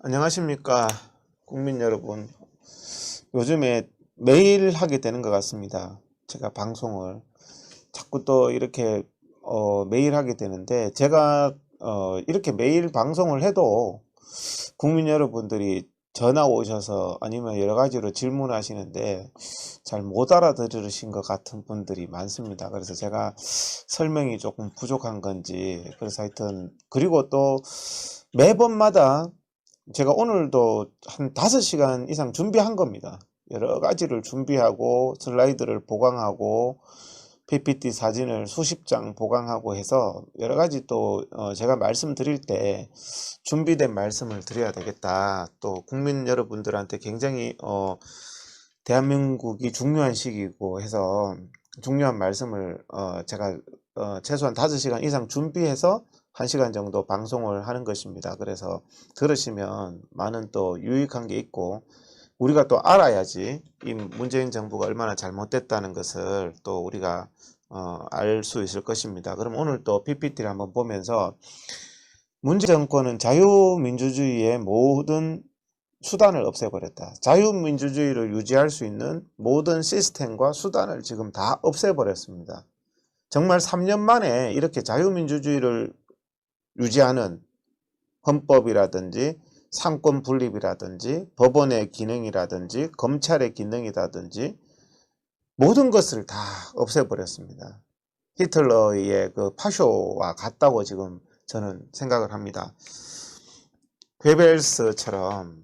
안녕하십니까 국민 여러분. 요즘에 매일 하게 되는 것 같습니다. 제가 방송을 자꾸 또 이렇게 매일 하게 되는데, 제가 이렇게 매일 방송을 해도 국민 여러분들이 전화 오셔서 아니면 여러 가지로 질문하시는데 잘 못 알아들으신 것 같은 분들이 많습니다. 그래서 제가 설명이 조금 부족한 건지, 그래서 하여튼, 그리고 또 매번마다 제가 오늘도 한 5시간 이상 준비한 겁니다. 여러 가지를 준비하고 슬라이드를 보강하고 PPT 사진을 수십 장 보강하고 해서 여러 가지 또 제가 말씀드릴 때 준비된 말씀을 드려야 되겠다. 또 국민 여러분들한테 굉장히 대한민국이 중요한 시기이고 해서 중요한 말씀을 제가 최소한 5시간 이상 준비해서 1시간 정도 방송을 하는 것입니다. 그래서 들으시면 많은 또 유익한 게 있고, 우리가 또 알아야지 이 문재인 정부가 얼마나 잘못됐다는 것을 또 우리가 알 수 있을 것입니다. 그럼 오늘 또 PPT를 한번 보면서, 문재인 정권은 자유민주주의의 모든 수단을 없애버렸다. 자유민주주의를 유지할 수 있는 모든 시스템과 수단을 지금 다 없애버렸습니다. 정말 3년 만에 이렇게 자유민주주의를 유지하는 헌법이라든지 상권 분립이라든지 법원의 기능이라든지 검찰의 기능이라든지 모든 것을 다 없애버렸습니다. 히틀러의 그 파쇼와 같다고 지금 저는 생각을 합니다. 괴벨스처럼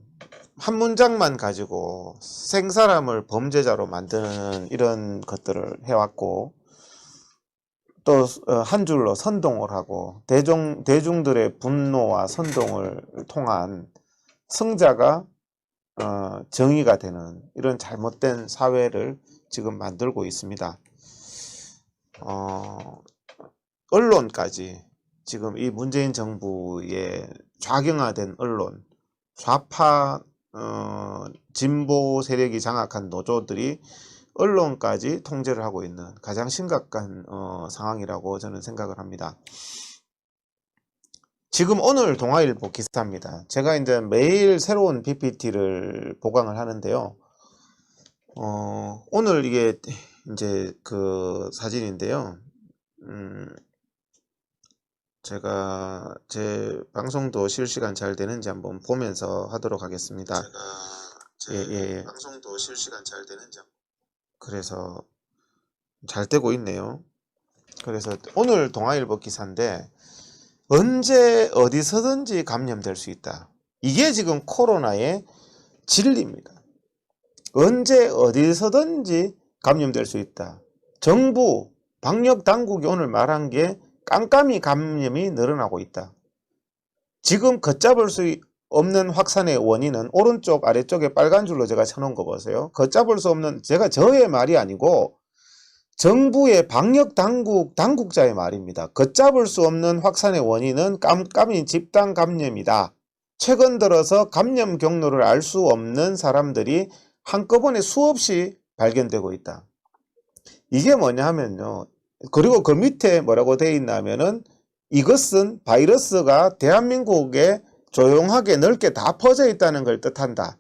한 문장만 가지고 생사람을 범죄자로 만드는 이런 것들을 해왔고, 또 한 줄로 선동을 하고 대중들의 분노와 선동을 통한 승자가 정의가 되는 이런 잘못된 사회를 지금 만들고 있습니다. 언론까지 지금 이 문재인 정부의 좌경화된 언론, 좌파 진보 세력이 장악한 노조들이 언론까지 통제를 하고 있는 가장 심각한 상황이라고 저는 생각을 합니다. 지금 오늘 동아일보 기사입니다. 제가 이제 매일 새로운 PPT를 보강을 하는데요. 오늘 이게 이제 그 사진인데요. 제가 제 방송도 실시간 잘 되는지 한번 보면서 하도록 하겠습니다. 방송도 실시간 잘 되는지 그래서 잘 되고 있네요. 그래서 오늘 동아일보 기사인데, 언제 어디서든지 감염될 수 있다. 이게 지금 코로나의 진리입니다. 언제 어디서든지 감염될 수 있다. 정부 방역 당국이 오늘 말한 게 깜깜이 감염이 늘어나고 있다. 지금 걷잡을 수 없는 확산의 원인은 오른쪽 아래쪽에 빨간 줄로 제가 쳐놓은 거 보세요. 걷잡을 수 없는, 제가 저의 말이 아니고 정부의 방역 당국자의 말입니다. 걷잡을 수 없는 확산의 원인은 깜깜이 집단 감염이다. 최근 들어서 감염 경로를 알 수 없는 사람들이 한꺼번에 수없이 발견되고 있다. 이게 뭐냐 하면요. 그리고 그 밑에 뭐라고 되어 있냐면은, 이것은 바이러스가 대한민국에 조용하게 넓게 다 퍼져 있다는 걸 뜻한다.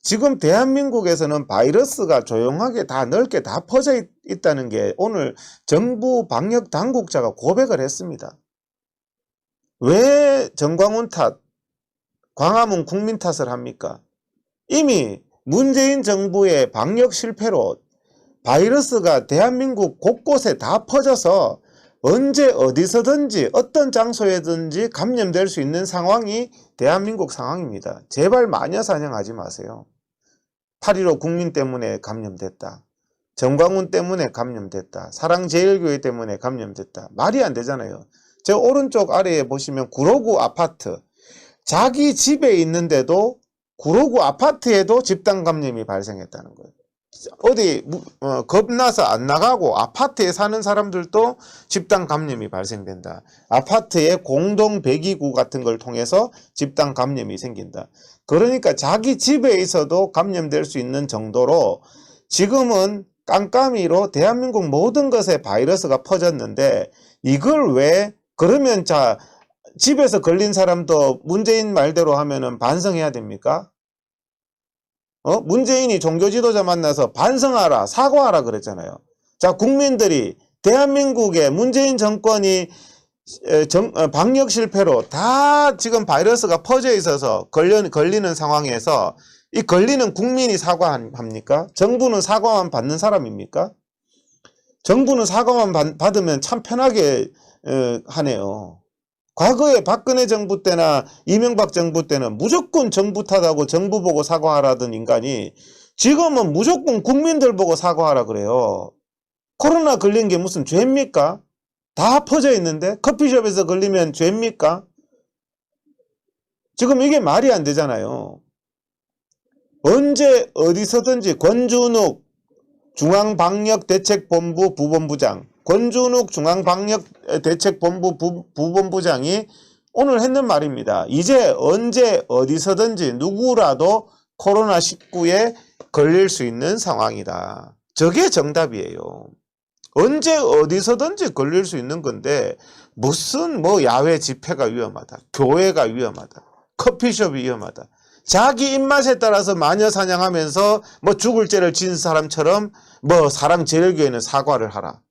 지금 대한민국에서는 바이러스가 조용하게 다 넓게 다 퍼져 있다는 게 오늘 정부 방역 당국자가 고백을 했습니다. 왜 정광훈 탓, 광화문 국민 탓을 합니까? 이미 문재인 정부의 방역 실패로 바이러스가 대한민국 곳곳에 다 퍼져서 언제 어디서든지 어떤 장소에든지 감염될 수 있는 상황이 대한민국 상황입니다. 제발 마녀 사냥하지 마세요. 8.15 국민 때문에 감염됐다. 정광훈 때문에 감염됐다. 사랑제일교회 때문에 감염됐다. 말이 안 되잖아요. 저 오른쪽 아래에 보시면 구로구 아파트, 자기 집에 있는데도 구로구 아파트에도 집단 감염이 발생했다는 거예요. 어디 겁나서 안 나가고 아파트에 사는 사람들도 집단 감염이 발생된다. 아파트의 공동 배기구 같은 걸 통해서 집단 감염이 생긴다. 그러니까 자기 집에 있어도 감염될 수 있는 정도로 지금은 깜깜이로 대한민국 모든 것에 바이러스가 퍼졌는데, 이걸 왜 그러면 자 집에서 걸린 사람도 문재인 말대로 하면은 반성해야 됩니까? 문재인이 종교 지도자 만나서 반성하라, 사과하라 그랬잖아요. 자, 국민들이 대한민국의 문재인 정권이 방역 실패로 다 지금 바이러스가 퍼져 있어서 걸리는 상황에서 이 걸리는 국민이 사과합니까? 정부는 사과만 받는 사람입니까? 정부는 사과만 받으면 참 편하게 하네요. 과거에 박근혜 정부 때나 이명박 정부 때는 무조건 정부 탓하고 정부 보고 사과하라던 인간이 지금은 무조건 국민들 보고 사과하라 그래요. 코로나 걸린 게 무슨 죄입니까? 다 퍼져 있는데 커피숍에서 걸리면 죄입니까? 지금 이게 말이 안 되잖아요. 언제 어디서든지 권준욱 중앙방역대책본부 부본부장, 권준욱 중앙방역대책본부 부본부장이 오늘 했는 말입니다. 이제 언제 어디서든지 누구라도 코로나19에 걸릴 수 있는 상황이다. 저게 정답이에요. 언제 어디서든지 걸릴 수 있는 건데 무슨 야외 집회가 위험하다, 교회가 위험하다, 커피숍이 위험하다. 자기 입맛에 따라서 마녀 사냥하면서 죽을 죄를 지은 사람처럼 사랑제일교회는 사과를 하라.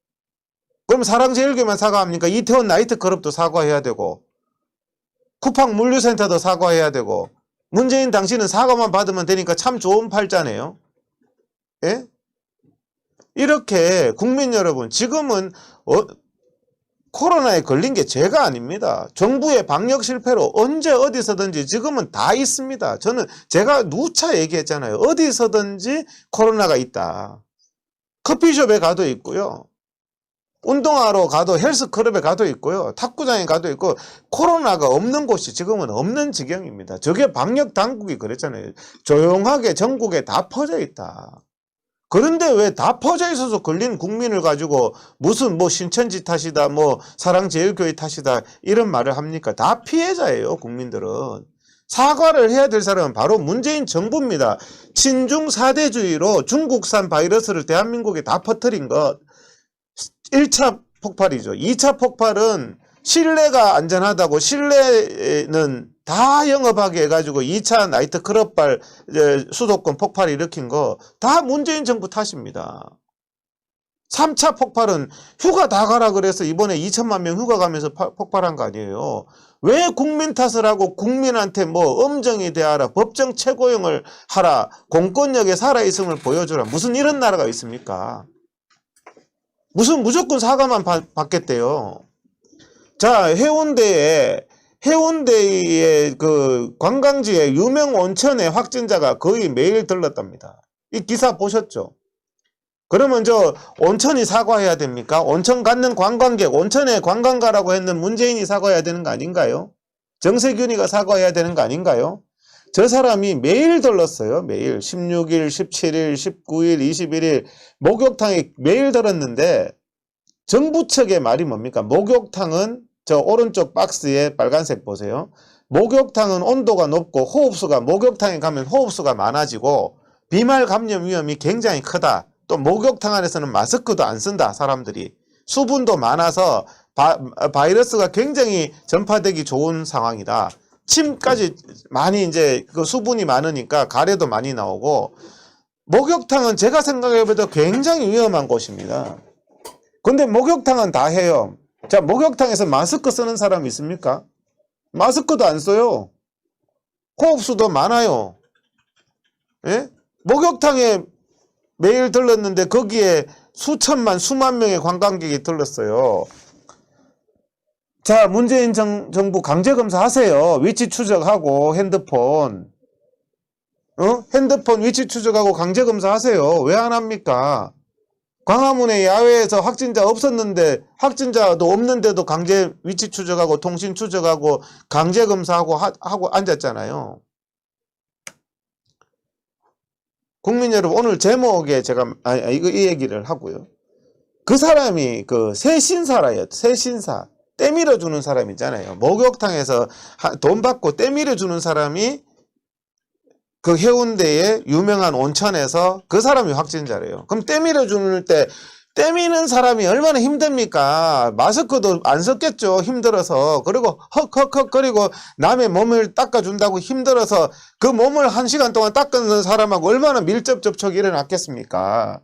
그럼 사랑제일교회만 사과합니까? 이태원 나이트클럽도 사과해야 되고 쿠팡 물류센터도 사과해야 되고 문재인 당신은 사과만 받으면 되니까 참 좋은 팔자네요. 예? 이렇게 국민 여러분, 지금은 코로나에 걸린 게 죄가 아닙니다. 정부의 방역 실패로 언제 어디서든지 지금은 다 있습니다. 제가 누차 얘기했잖아요. 어디서든지 코로나가 있다. 커피숍에 가도 있고요. 운동하러 가도 헬스클럽에 가도 있고요. 탁구장에 가도 있고 코로나가 없는 곳이 지금은 없는 지경입니다. 저게 방역 당국이 그랬잖아요. 조용하게 전국에 다 퍼져 있다. 그런데 왜 다 퍼져 있어서 걸린 국민을 가지고 무슨 신천지 탓이다, 사랑제일교회 탓이다 이런 말을 합니까? 다 피해자예요, 국민들은. 사과를 해야 될 사람은 바로 문재인 정부입니다. 친중 사대주의로 중국산 바이러스를 대한민국에 다 퍼뜨린 것. 1차 폭발이죠. 2차 폭발은 실내가 안전하다고 실내는 다 영업하게 해가지고 2차 나이트클럽발 수도권 폭발을 일으킨 거 다 문재인 정부 탓입니다. 3차 폭발은 휴가 다 가라 그래서 이번에 2천만 명 휴가 가면서 폭발한 거 아니에요. 왜 국민 탓을 하고 국민한테 엄정히 대하라, 법정 최고형을 하라, 공권력에 살아있음을 보여주라. 무슨 이런 나라가 있습니까? 무슨 무조건 사과만 받겠대요. 자, 해운대에 그 관광지에 유명 온천에 확진자가 거의 매일 들렀답니다. 이 기사 보셨죠? 그러면 온천이 사과해야 됩니까? 온천 갖는 관광객, 온천에 관광 가라고 했는 문재인이 사과해야 되는 거 아닌가요? 정세균이가 사과해야 되는 거 아닌가요? 저 사람이 매일 들렀어요. 매일 16일, 17일, 19일, 21일 목욕탕에 매일 들었는데 정부 측의 말이 뭡니까? 목욕탕은 저 오른쪽 박스에 빨간색 보세요. 목욕탕은 온도가 높고 목욕탕에 가면 호흡수가 많아지고 비말 감염 위험이 굉장히 크다. 또 목욕탕 안에서는 마스크도 안 쓴다. 사람들이 수분도 많아서 바이러스가 굉장히 전파되기 좋은 상황이다. 침까지 많이 그 수분이 많으니까 가래도 많이 나오고 목욕탕은 제가 생각해봐도 굉장히 위험한 곳입니다. 근데 목욕탕은 다 해요. 자, 목욕탕에서 마스크 쓰는 사람 있습니까? 마스크도 안 써요. 호흡수도 많아요. 예? 목욕탕에 매일 들렀는데 거기에 수만 명의 관광객이 들렀어요. 자, 문재인 정부 강제검사 하세요. 위치 추적하고 핸드폰 위치 추적하고 강제검사 하세요. 왜 안 합니까? 광화문에 야외에서 확진자 없었는데 확진자도 없는데도 강제 위치 추적하고 통신 추적하고 강제 검사하고 하고 앉았잖아요. 국민 여러분, 오늘 제목에 제가 이 얘기를 하고요. 그 사람이 그 새신사라요. 새신사. 떼밀어 주는 사람 있잖아요. 목욕탕에서 돈 받고 떼밀어 주는 사람이 그 해운대의 유명한 온천에서 그 사람이 확진자래요. 그럼 떼밀어 주는 때 때미는 사람이 얼마나 힘듭니까? 마스크도 안 썼겠죠. 힘들어서. 그리고 헉헉헉 거리고 남의 몸을 닦아준다고 힘들어서 그 몸을 1시간 동안 닦는 사람하고 얼마나 밀접 접촉이 일어났겠습니까?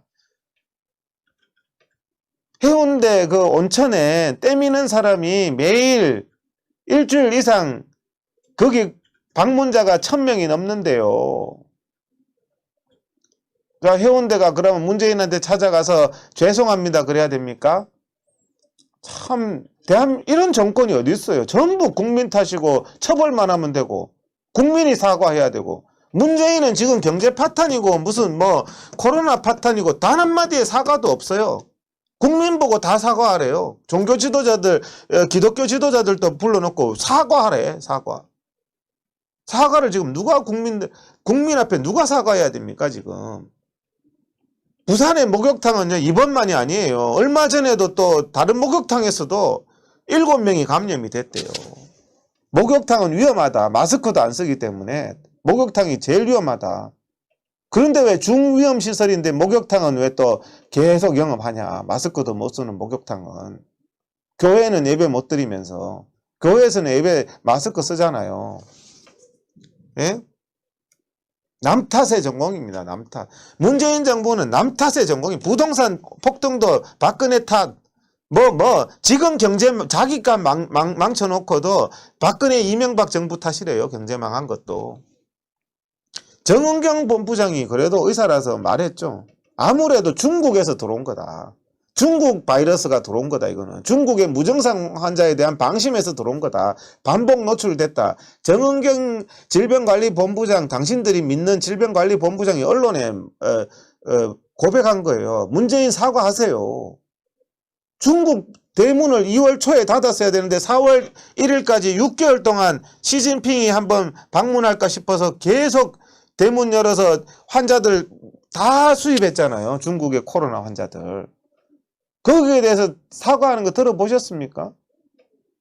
해운대 그 온천에 때미는 사람이 매일 일주일 이상 거기 방문자가 1000명이 넘는데요. 그러니까 해운대가 그러면 문재인한테 찾아가서 죄송합니다 그래야 됩니까? 참 이런 정권이 어디 있어요? 전부 국민 탓이고 처벌만 하면 되고 국민이 사과해야 되고 문재인은 지금 경제 파탄이고 무슨 뭐 코로나 파탄이고 단 한마디의 사과도 없어요. 국민 보고 다 사과하래요. 종교 지도자들, 기독교 지도자들도 불러놓고 사과하래. 사과를 지금 누가 국민 앞에 누가 사과해야 됩니까 지금? 부산의 목욕탕은요 이번만이 아니에요. 얼마 전에도 또 다른 목욕탕에서도 7명이 감염이 됐대요. 목욕탕은 위험하다. 마스크도 안 쓰기 때문에 목욕탕이 제일 위험하다. 그런데 왜 중위험 시설인데 목욕탕은 왜 또 계속 영업하냐. 마스크도 못 쓰는 목욕탕은. 교회는 예배 못 드리면서. 교회에서는 예배 마스크 쓰잖아요. 예? 남 탓의 전공입니다. 남 탓. 문재인 정부는 남 탓의 전공이 부동산 폭등도 박근혜 탓. 지금 경제 자기가 망쳐놓고도 박근혜 이명박 정부 탓이래요. 경제 망한 것도. 정은경 본부장이 그래도 의사라서 말했죠. 아무래도 중국에서 들어온 거다. 중국 바이러스가 들어온 거다. 이거는 중국의 무증상 환자에 대한 방심에서 들어온 거다. 반복 노출됐다. 정은경 질병관리본부장, 당신들이 믿는 질병관리본부장이 언론에 고백한 거예요. 문재인 사과하세요. 중국 대문을 2월 초에 닫았어야 되는데 4월 1일까지 6개월 동안 시진핑이 한번 방문할까 싶어서 계속 대문 열어서 환자들 다 수입했잖아요. 중국의 코로나 환자들. 거기에 대해서 사과하는 거 들어보셨습니까?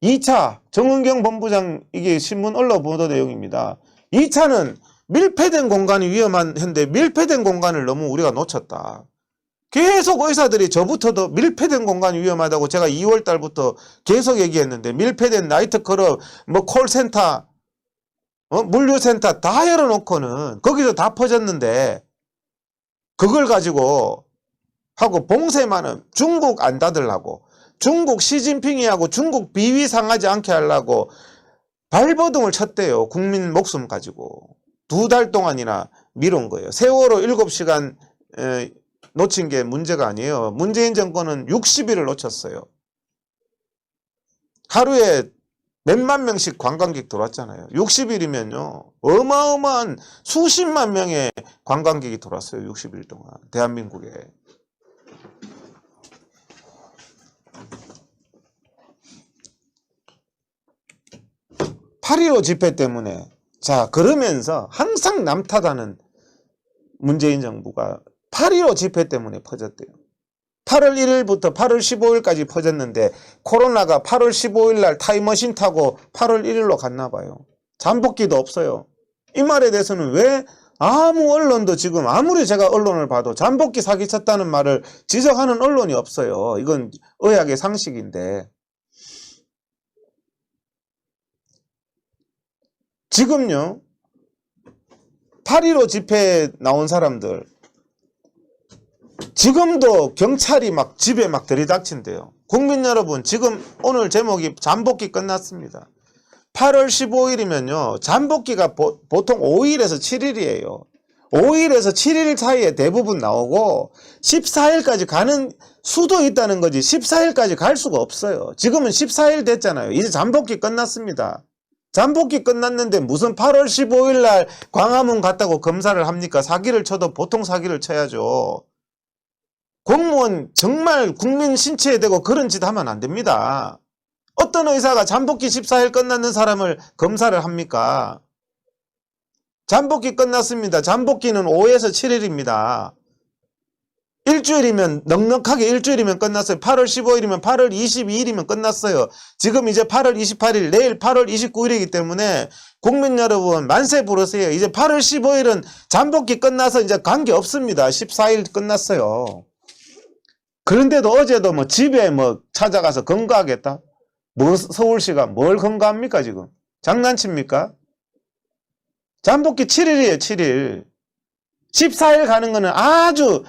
2차 정은경 본부장 이게 신문 언론 보도 내용입니다. 2차는 밀폐된 공간이 위험한 현대 밀폐된 공간을 너무 우리가 놓쳤다. 계속 의사들이 저부터도 밀폐된 공간이 위험하다고 제가 2월 달부터 계속 얘기했는데 밀폐된 나이트클럽, 콜센터, 물류센터 다 열어놓고는 거기서 다 퍼졌는데 그걸 가지고 하고 봉쇄만은 중국 안 닫으려고 중국 시진핑이 하고 중국 비위 상하지 않게 하려고 발버둥을 쳤대요. 국민 목숨 가지고 2달 동안이나 미룬 거예요. 세월호 7시간 놓친 게 문제가 아니에요. 문재인 정권은 60일을 놓쳤어요. 하루에 몇만 명씩 관광객 들어왔잖아요. 60일이면요. 어마어마한 수십만 명의 관광객이 들어왔어요. 60일 동안. 대한민국에. (8.15) 집회 때문에 자 그러면서 항상 남 탓하는 문재인 정부가 8.15 집회 때문에 퍼졌대요. 8월 1일부터 8월 15일까지 퍼졌는데 코로나가 8월 15일 날 타임머신 타고 8월 1일로 갔나 봐요. 잠복기도 없어요. 이 말에 대해서는 왜 아무 언론도 지금 아무리 제가 언론을 봐도 잠복기 사기쳤다는 말을 지적하는 언론이 없어요. 이건 의학의 상식인데. 지금요 8.15 집회에 나온 사람들 지금도 경찰이 막 집에 막 들이닥친대요. 국민 여러분 지금 오늘 제목이 잠복기 끝났습니다. 8월 15일이면요 잠복기가 보통 5일에서 7일이에요. 5일에서 7일 사이에 대부분 나오고 14일까지 가는 수도 있다는 거지 14일까지 갈 수가 없어요. 지금은 14일 됐잖아요. 이제 잠복기 끝났습니다. 잠복기 끝났는데 무슨 8월 15일 날 광화문 갔다고 검사를 합니까? 사기를 쳐도 보통 사기를 쳐야죠. 공무원 정말 국민 신체에 대고 그런 짓 하면 안 됩니다. 어떤 의사가 잠복기 14일 끝났는 사람을 검사를 합니까? 잠복기 끝났습니다. 잠복기는 5에서 7일입니다. 일주일이면 넉넉하게 일주일이면 끝났어요. 8월 15일이면 8월 22일이면 끝났어요. 지금 이제 8월 28일 내일 8월 29일이기 때문에 국민 여러분 만세 부르세요. 이제 8월 15일은 잠복기 끝나서 이제 관계 없습니다. 14일 끝났어요. 그런데도 어제도 뭐 집에 뭐 찾아가서 검거하겠다? 뭐 서울시가 뭘 검거합니까 지금? 장난칩니까? 잠복기 7일이에요 7일. 14일 가는 거는 아주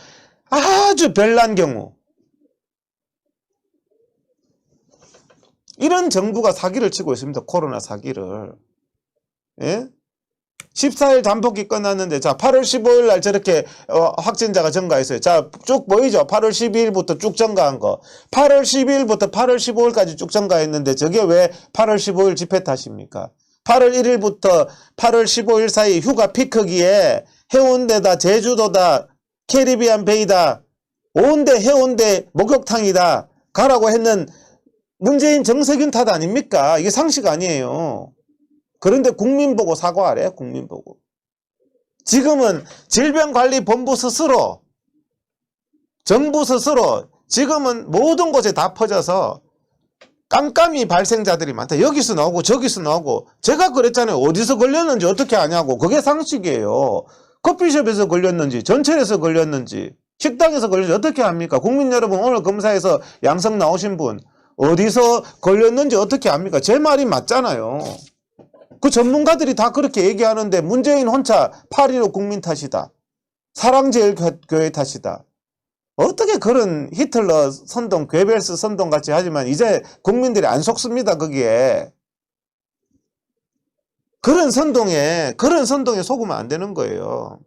별난 경우. 이런 정부가 사기를 치고 있습니다. 코로나 사기를. 예? 14일 잠복기 끝났는데 자 8월 15일 날 저렇게 확진자가 증가했어요. 자 쭉 보이죠? 8월 12일부터 쭉 증가한 거. 8월 12일부터 8월 15일까지 쭉 증가했는데 저게 왜 8월 15일 집회 탓입니까? 8월 1일부터 8월 15일 사이 휴가 피크기에 해운대다 제주도다 캐리비안 베이다 온데 해운대 목욕탕이다 가라고 했는 문재인 정세균 탓 아닙니까? 이게 상식 아니에요. 그런데 국민 보고 사과하래. 국민 보고. 지금은 질병관리본부 스스로 정부 스스로 지금은 모든 곳에 다 퍼져서 깜깜이 발생자들이 많다. 여기서 나오고 저기서 나오고 제가 그랬잖아요. 어디서 걸렸는지 어떻게 아냐고. 그게 상식이에요. 커피숍에서 걸렸는지 전철에서 걸렸는지 식당에서 걸렸는지 어떻게 합니까? 국민 여러분 오늘 검사에서 양성 나오신 분 어디서 걸렸는지 어떻게 합니까? 제 말이 맞잖아요. 그 전문가들이 다 그렇게 얘기하는데 문재인 혼자 8.15 국민 탓이다. 사랑제일교회 탓이다. 어떻게 그런 히틀러 선동, 괴벨스 선동 같이 하지만 이제 국민들이 안 속습니다. 거기에. 그런 선동에 속으면 안 되는 거예요.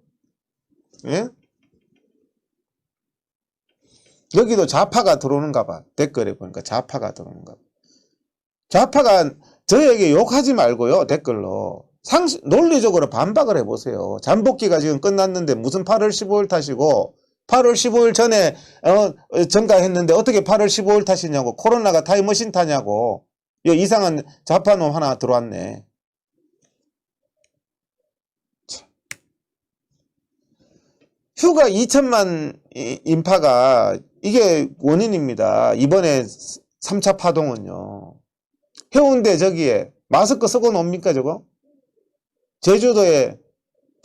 예? 여기도 좌파가 들어오는가 봐. 댓글에 보니까 좌파가 들어오는가 봐. 좌파가 저에게 욕하지 말고요. 댓글로. 논리적으로 반박을 해보세요. 잠복기가 지금 끝났는데 무슨 8월 15일 탓이고 8월 15일 전에 증가했는데 어떻게 8월 15일 탓이냐고. 코로나가 타임머신 타냐고. 이상한 좌파놈 하나 들어왔네. 휴가 2천만 인파가 이게 원인입니다. 이번에 3차 파동은요. 해운대 저기에 마스크 쓰고 놉니까 저거? 제주도에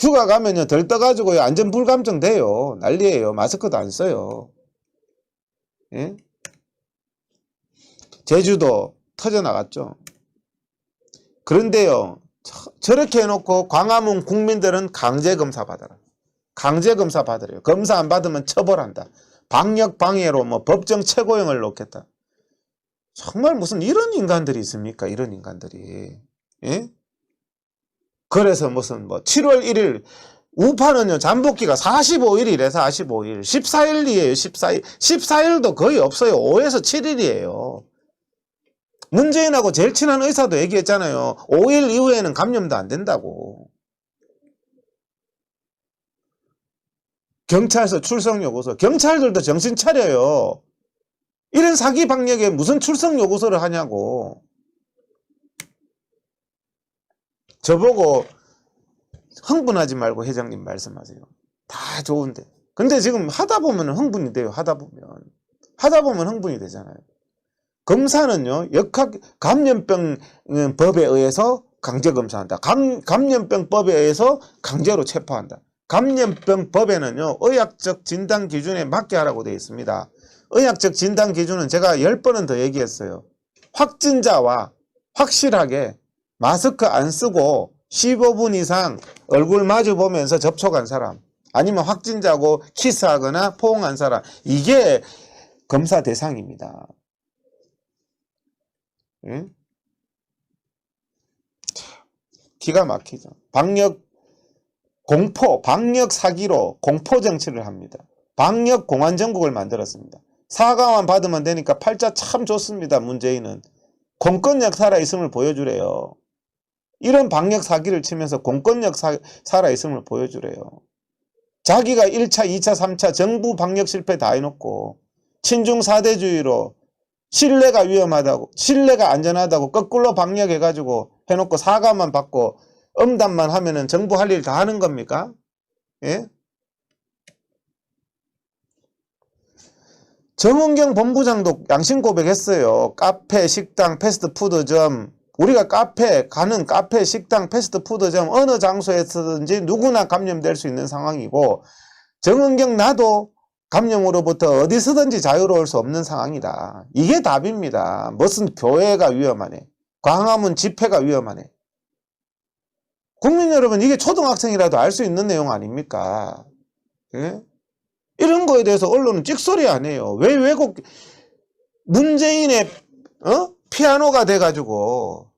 휴가 가면요 덜 떠가지고 안전불감증 돼요. 난리예요. 마스크도 안 써요. 예? 제주도 터져나갔죠. 그런데요 저렇게 해놓고 광화문 국민들은 강제검사 받아라. 강제검사 받으래요. 검사 안 받으면 처벌한다. 방역방해로 뭐 법정 최고형을 놓겠다. 정말 무슨 이런 인간들이 있습니까? 이런 인간들이. 예? 그래서 무슨 뭐 7월 1일 우파는요 잠복기가 45일이래. 45일 14일이에요. 14일 14일도 거의 없어요. 5에서 7일이에요 문재인하고 제일 친한 의사도 얘기했잖아요. 5일 이후에는 감염도 안 된다고. 경찰서 출석 요구서. 경찰들도 정신 차려요. 이런 사기 방역에 무슨 출석 요구서를 하냐고. 저보고 흥분하지 말고 회장님 말씀하세요. 다 좋은데. 근데 지금 하다 보면 흥분이 돼요. 하다 보면 흥분이 되잖아요. 검사는요, 감염병 법에 의해서 강제검사한다. 감염병법에 의해서 강제로 체포한다. 감염병 법에는요, 의학적 진단 기준에 맞게 하라고 되어 있습니다. 의학적 진단 기준은 제가 10번은 더 얘기했어요. 확진자와 확실하게 마스크 안 쓰고 15분 이상 얼굴 마주 보면서 접촉한 사람, 아니면 확진자고 키스하거나 포옹한 사람, 이게 검사 대상입니다. 예? 기가 막히죠. 방역 사기로 공포 정치를 합니다. 방역 공안 정국을 만들었습니다. 사과만 받으면 되니까 팔자 참 좋습니다. 문재인은 공권력 살아있음을 보여주래요. 이런 방역 사기를 치면서 공권력 살아있음을 보여주래요. 자기가 1차, 2차, 3차 정부 방역 실패 다 해놓고 친중 사대주의로 신뢰가 위험하다고, 신뢰가 안전하다고 거꾸로 방역해가지고 해놓고 사과만 받고 응답만 하면은 정부 할 일 다 하는 겁니까? 예? 정은경 본부장도 양심 고백했어요. 카페, 식당, 패스트푸드점, 우리가 가는 카페, 식당, 패스트푸드점 어느 장소에서든지 누구나 감염될 수 있는 상황이고, 정은경 나도 감염으로부터 어디서든지 자유로울 수 없는 상황이다. 이게 답입니다. 무슨 교회가 위험하네. 광화문 집회가 위험하네. 국민 여러분, 이게 초등학생이라도 알 수 있는 내용 아닙니까? 예? 이런 거에 대해서 언론은 찍소리 안 해요. 왜 왜곡, 문재인의 피아노가 돼가지고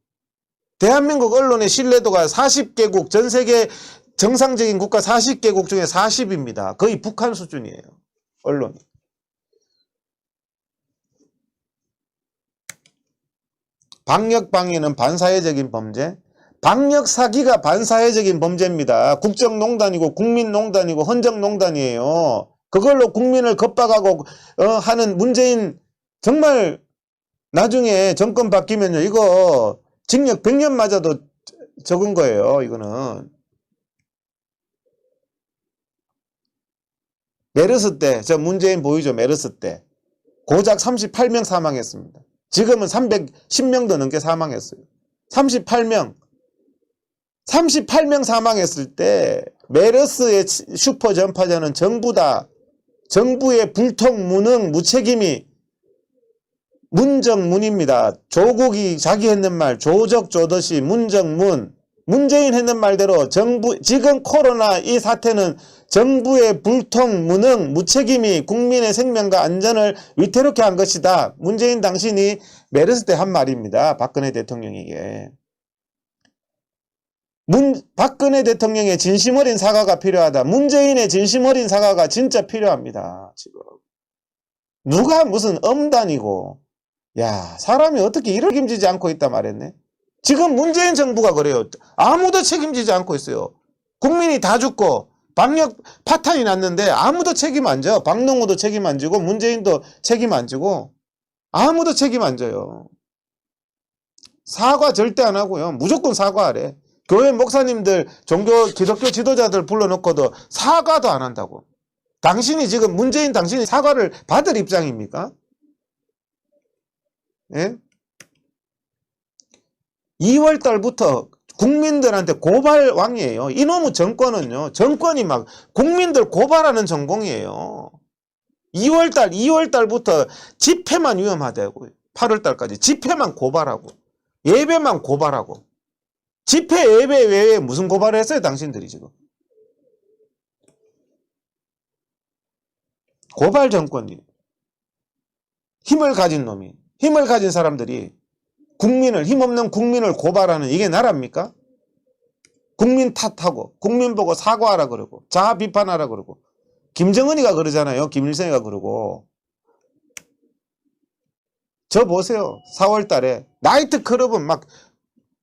대한민국 언론의 신뢰도가 40개국, 전 세계 정상적인 국가 40개국 중에 40입니다. 거의 북한 수준이에요. 언론이. 방역방해는 반사회적인 범죄. 방역사기가 반사회적인 범죄입니다. 국정농단이고 국민농단이고 헌정농단이에요. 그걸로 국민을 겁박하고 하는 문재인, 정말 나중에 정권 바뀌면요, 이거 징역 100년 맞아도 적은 거예요. 이거는 메르스 때, 저 문재인 보이죠? 메르스 때 고작 38명 사망했습니다. 지금은 310명도 넘게 사망했어요. 38명 사망했을 때 메르스의 슈퍼 전파자는 정부다. 정부의 불통, 무능, 무책임이 문정문입니다. 조국이 자기 했는 말 조적 조듯이 문정문. 문재인 했는 말대로 정부, 지금 코로나 이 사태는 정부의 불통, 무능, 무책임이 국민의 생명과 안전을 위태롭게 한 것이다. 문재인 당신이 메르스 때 한 말입니다. 박근혜 대통령에게. 박근혜 대통령의 진심 어린 사과가 필요하다. 문재인의 진심 어린 사과가 진짜 필요합니다. 지금 누가 무슨 엄단이고, 야, 사람이 어떻게 이를 책임지지 않고 있다 말했네. 지금 문재인 정부가 그래요. 아무도 책임지지 않고 있어요. 국민이 다 죽고 방역 파탄이 났는데 아무도 책임 안 져. 박능호도 책임 안 지고 문재인도 책임 안 지고 아무도 책임 안 져요. 사과 절대 안 하고요. 무조건 사과하래. 교회 목사님들, 기독교 지도자들 불러놓고도 사과도 안 한다고. 당신이 지금 문재인 당신이 사과를 받을 입장입니까? 예? 2월 달부터 국민들한테 고발왕이에요. 이놈의 정권은요. 정권이 막 국민들 고발하는 전공이에요. 2월 달부터 집회만 위험하다고. 8월 달까지 집회만 고발하고 예배만 고발하고. 집회 예배 외에 무슨 고발을 했어요? 당신들이 지금. 고발 정권이. 힘을 가진 놈이. 힘을 가진 사람들이 힘없는 국민을 고발하는 이게 나라입니까? 국민 탓하고 국민 보고 사과하라 그러고 자아 비판하라 그러고 김정은이가 그러잖아요. 김일성이가 그러고. 저 보세요. 4월 달에 나이트 클럽은 막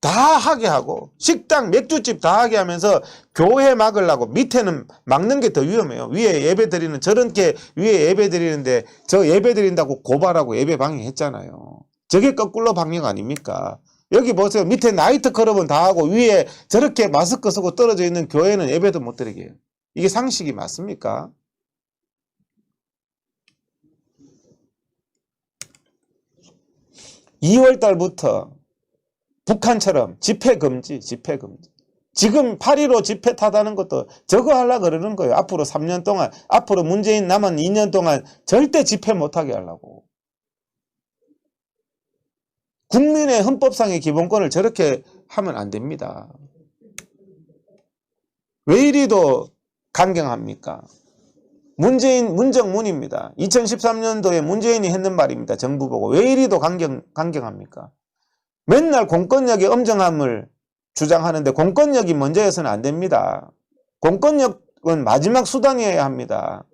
다 하게 하고 식당 맥주집 다 하게 하면서 교회 막으려고 밑에는 막는 게 더 위험해요. 위에 예배 드리는 저렇게 위에 예배 드리는데 저 예배 드린다고 고발하고 예배 방해했잖아요. 저게 거꾸로 방역 아닙니까? 여기 보세요. 밑에 나이트 클럽은 다 하고 위에 저렇게 마스크 쓰고 떨어져 있는 교회는 예배도 못 드리게 해요. 이게 상식이 맞습니까? (2월 달부터) 북한처럼 집회 금지. 지금 8.15 집회 타다는 것도 저거 하려고 그러는 거예요. 앞으로 3년 동안, 앞으로 문재인 남은 2년 동안 절대 집회 못하게 하려고. 국민의 헌법상의 기본권을 저렇게 하면 안 됩니다. 왜 이리도 강경합니까? 문정문입니다. 2013년도에 문재인이 했는 말입니다. 정부 보고. 왜 이리도 강경합니까? 맨날 공권력의 엄정함을 주장하는데 공권력이 먼저여서는 안 됩니다. 공권력은 마지막 수단이어야 합니다.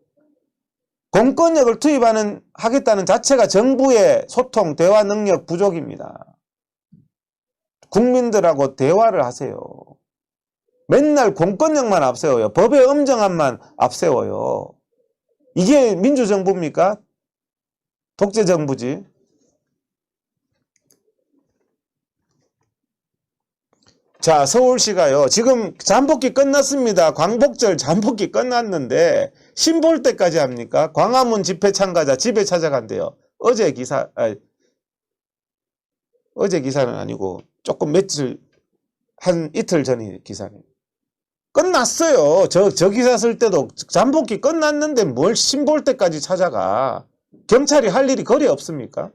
공권력을 하겠다는 자체가 정부의 소통, 대화 능력 부족입니다. 국민들하고 대화를 하세요. 맨날 공권력만 앞세워요. 법의 엄정함만 앞세워요. 이게 민주정부입니까? 독재정부지. 자, 서울시가요. 지금 잠복기 끝났습니다. 광복절 잠복기 끝났는데 신볼 때까지 합니까? 광화문 집회 참가자 집에 찾아간대요. 어제 기사는 아니고 조금 한 이틀 전의 기사네요. 끝났어요. 저 기사 쓸 때도 잠복기 끝났는데 뭘 신볼 때까지 찾아가. 경찰이 할 일이 거리 없습니까?